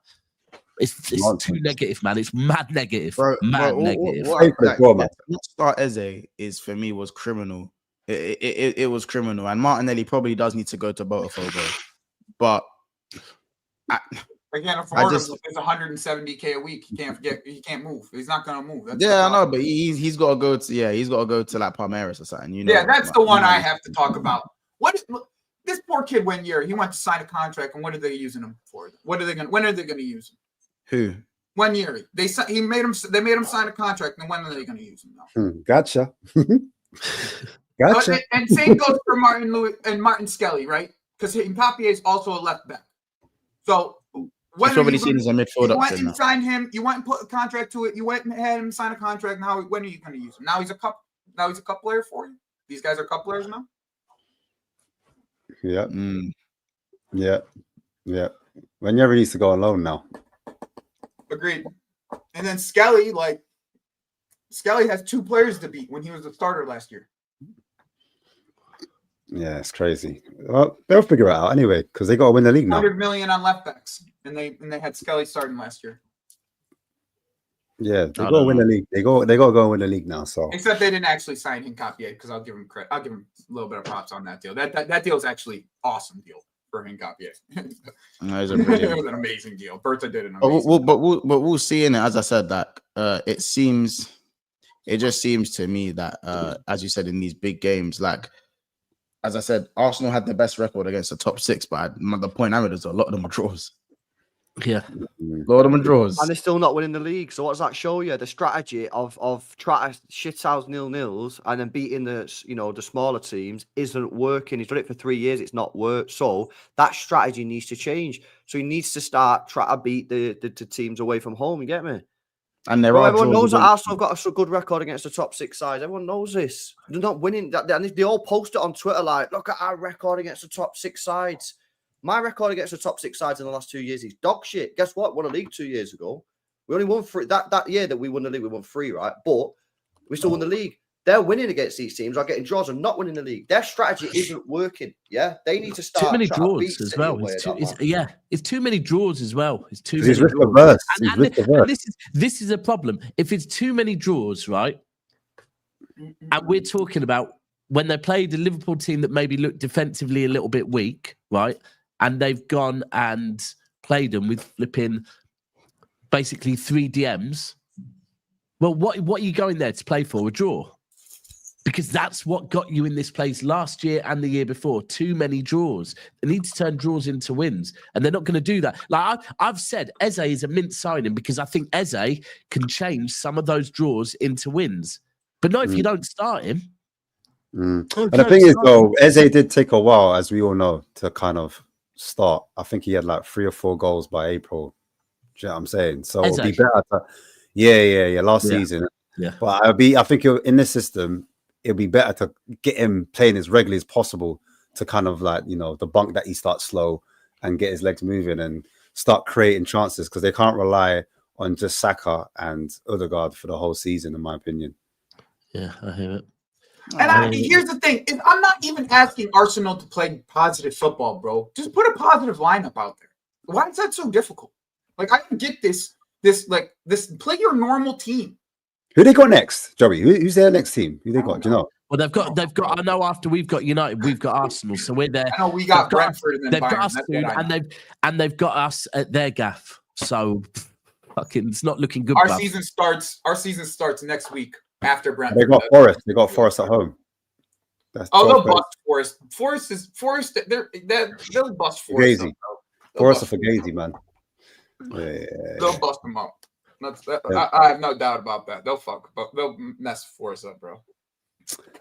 it's too negative, man. It's mad negative, negative. Not start Eze is for me was criminal. It was criminal, and Martinelli probably does need to go to Botafogo, but Again, if it's 170K a week, he can't move. He's not gonna move. That's I know, but he's got to go to like Palmeiras or something. You know, yeah, that's the one I have to talk about. This poor kid went he went to sign a contract, and what are they using him for? When are they gonna use him? Who? 1 year. They made him sign a contract, and when are they gonna use him now? Gotcha. Gotcha. And same goes for Martin Skelly, right? Because Nkapie is also a left back. So when he's probably seen as a midfielder. You went and signed him. You went and put a contract to it. You went and had him sign a contract. Now, when are you going to use him? Now he's a cup player for you. These guys are cup players now. Yeah. Yeah. Whenever he needs to go on loan now. Agreed. And then Skelly has 2 players to beat when he was a starter last year. Yeah, it's crazy. Well, they'll figure it out anyway because they got to win the league now. 100 million on left backs, and they had Skelly starting last year. Yeah, they got to win the league. They got to go and win the league now. So except they didn't actually sign Nkapie because I'll give him credit. I'll give him a little bit of props on that deal. That deal is actually awesome deal for Nkapie. It was an amazing deal. Berta did an amazing. But we'll see in it. As I said, that it just seems to me that as you said in these big games, like. As I said, Arsenal had the best record against the top 6, but the point I made is a lot of them are draws. Yeah, a lot of them are draws, and they're still not winning the league. So what does that show you? The strategy of trying to shithouse 0-0s and then beating the smaller teams isn't working. He's done it for 3 years; it's not worked. So that strategy needs to change. So he needs to start trying to beat the teams away from home. You get me? And everyone knows that Arsenal have got a good record against the top 6 sides. Everyone knows this. They're not winning. And they all post it on Twitter like, look at our record against the top 6 sides. My record against the top 6 sides in the last 2 years is dog shit. Guess what? Won a league 2 years ago. We only won 3. That year that we won the league, we won 3, right? But we still won the league. They're winning against these teams, are getting draws and not winning the league. Their strategy isn't working. Yeah, they need to start. Too many draws as well. It's too many draws as well. It's too many draws. And this is a problem. If it's too many draws, right? And we're talking about when they played the Liverpool team that maybe looked defensively a little bit weak, right? And they've gone and played them with flipping basically 3 DMs. Well, what are you going there to play for? A draw? Because that's what got you in this place last year and the year before. Too many draws. They need to turn draws into wins. And they're not going to do that. Like I've said, Eze is a mint signing because I think Eze can change some of those draws into wins. But not if you don't start him. And the thing is, though, Eze did take a while, as we all know, to kind of start. I think he had like 3 or 4 goals by April. Do you know what I'm saying? So it'll be better to... Yeah. Last season. Yeah. But I think in this system... it'll be better to get him playing as regularly as possible to kind of like, debunk that he starts slow and get his legs moving and start creating chances because they can't rely on just Saka and Odegaard for the whole season, in my opinion. Yeah, I hear it. And here's the thing: is I'm not even asking Arsenal to play positive football, bro. Just put a positive lineup out there. Why is that so difficult? Like, I don't get this. Play your normal team. Who they got next, Joey? Who's their next team? Who they got? Do you know? Well, they've got. I know after we've got United, we've got Arsenal, so we're there. I know we got Brentford. They've got us soon, and they've got us at their gaff. So, fucking, it's not looking good. Our season starts next week after Brentford. They got Forest. They got Forest at home. They'll bust Forest. Forest. They'll bust Forest. Fugazi. Forest are Fugazi, man. Yeah. They'll bust them up. I have no doubt about that. They'll mess Forest up, bro.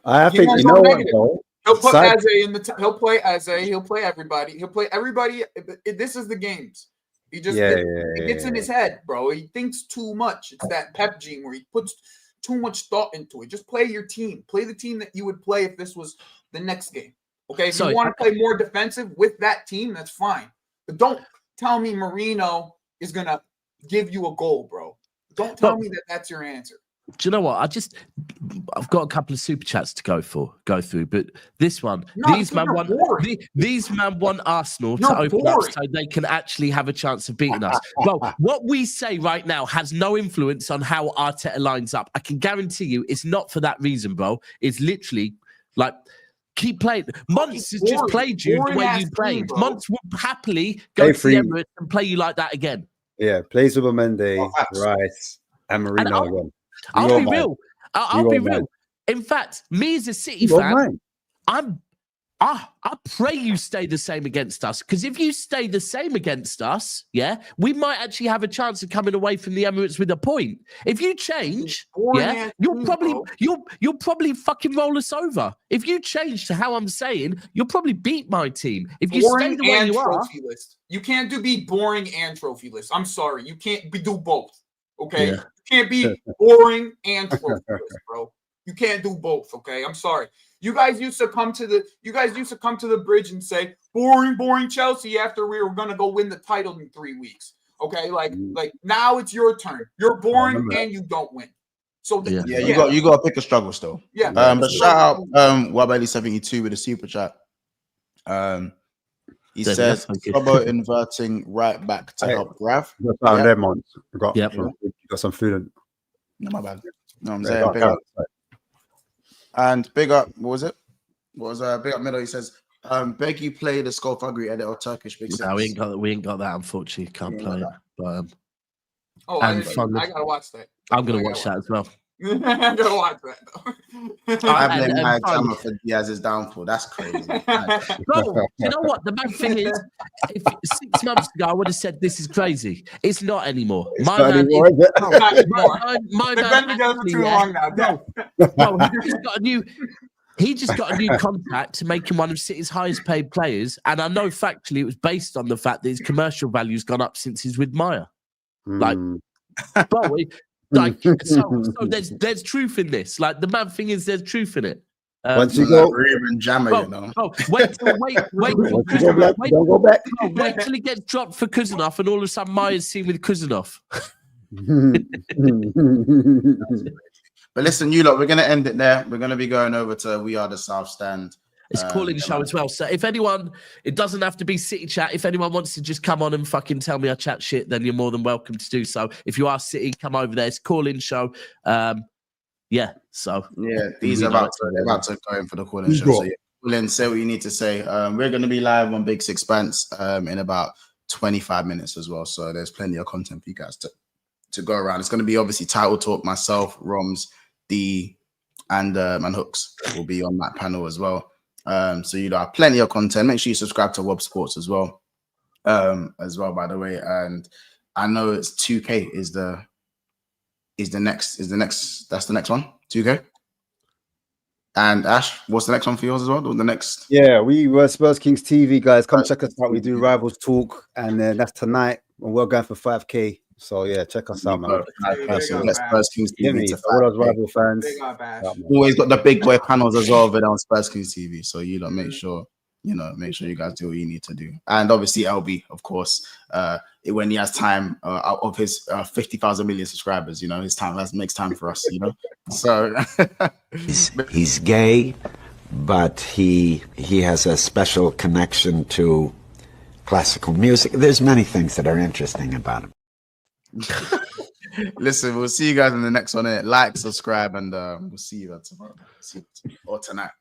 I think you know what, though. He'll put Eze in the. He'll play Eze. He'll play everybody. He'll play everybody. This is the games. He just it gets in his head, bro. He thinks too much. It's that Pep gene where he puts too much thought into it. Just play your team. Play the team that you would play if this was the next game. Okay, if you want to play more defensive with that team, that's fine. But don't tell me Marino is gonna give you a goal, bro. Don't tell me that that's your answer. Do you know what? I've got a couple of super chats to go through, but this one, these man want Arsenal to open up so they can actually have a chance of beating us. Well, what we say right now has no influence on how Arteta lines up. I can guarantee you, it's not for that reason, bro. It's literally like, keep playing. Monts has just played you the way you played. Monts would happily go to the Emirates and play you like that again. Yeah, plays with Mendy, Rice, and Marino again. I'll be real. I'll be real. In fact, me as a City fan, I pray you stay the same against us. Because if you stay the same against us, we might actually have a chance of coming away from the Emirates with a point. If you change, you'll probably fucking roll us over. If you change to how I'm saying, you'll probably beat my team. If you stay the way you are, you can't be boring and trophyless. I'm sorry, you can't do both. Okay, you can't be boring and trophyless, bro. You can't do both. Okay, I'm sorry. You guys used to come to the bridge and say boring Chelsea after we were gonna go win the title in 3 weeks. Okay, like now it's your turn. You're boring and you don't win. So you got to pick a struggle still. Yeah. But shout out Wabelli72 with a super chat. He says Robo inverting right back to help Graf. We got some food in. No, my bad. No, I'm saying big up. And big up, what was it? Big up middle? He says, beg you play the Skolfagri edit or Turkish Big Six. No, we ain't got that, unfortunately. Can't play it. But, I gotta watch that. I'm gonna watch that as well. I'm gonna watch that though. I blame my drama for Diaz's downfall. That's crazy. Bro, you know what? The bad thing is, if 6 months ago I would have said this is crazy. It's not anymore. My man been together for too long now. No, he just got a new contract to make him one of City's highest paid players, and I know factually it was based on the fact that his commercial value's gone up since he's with Maya. Like, bro. So there's truth in this. Like, the mad thing is there's truth in it. Once you go, wait don't go back. Wait till he gets dropped for Kuzanov, and all of a sudden Maya's seen with Kuzanov. But listen, you lot, we're gonna end it there. We're gonna be going over to We Are the South Stand. It's calling show as well. So if anyone, it doesn't have to be City chat. If anyone wants to just come on and fucking tell me I chat shit, then you're more than welcome to do so. If you are City, come over there. It's call-in show. These are about to go in for the call-in show. So call in, say what you need to say. We're going to be live on Big Sixpence in about 25 minutes as well. So there's plenty of content for you guys to go around. It's going to be obviously Title Talk, myself, Roms, D, and Hooks will be on that panel as well. So you have plenty of content. Make sure you subscribe to Wob Sports as well, by the way. And I know it's 2K is the next that's the next one, 2K. And Ash, what's the next one for yours as well? The next? Yeah, we were Spurs Kings TV, guys. Come check us out. We do Rivals Talk, and that's tonight. And we're going for 5K. So yeah, check us out, man. Spurs Kings TV. All those rival fans. Always got the big boy panels as well over there on Spurs Kings TV. So you don't make sure make sure you guys do what you need to do. And obviously LB, of course, when he has time out of his 50,000 million subscribers, his time makes time for us, So he's gay, but he has a special connection to classical music. There's many things that are interesting about him. Listen, we'll see you guys in the next one. Like, subscribe, and we'll see you tomorrow or tonight.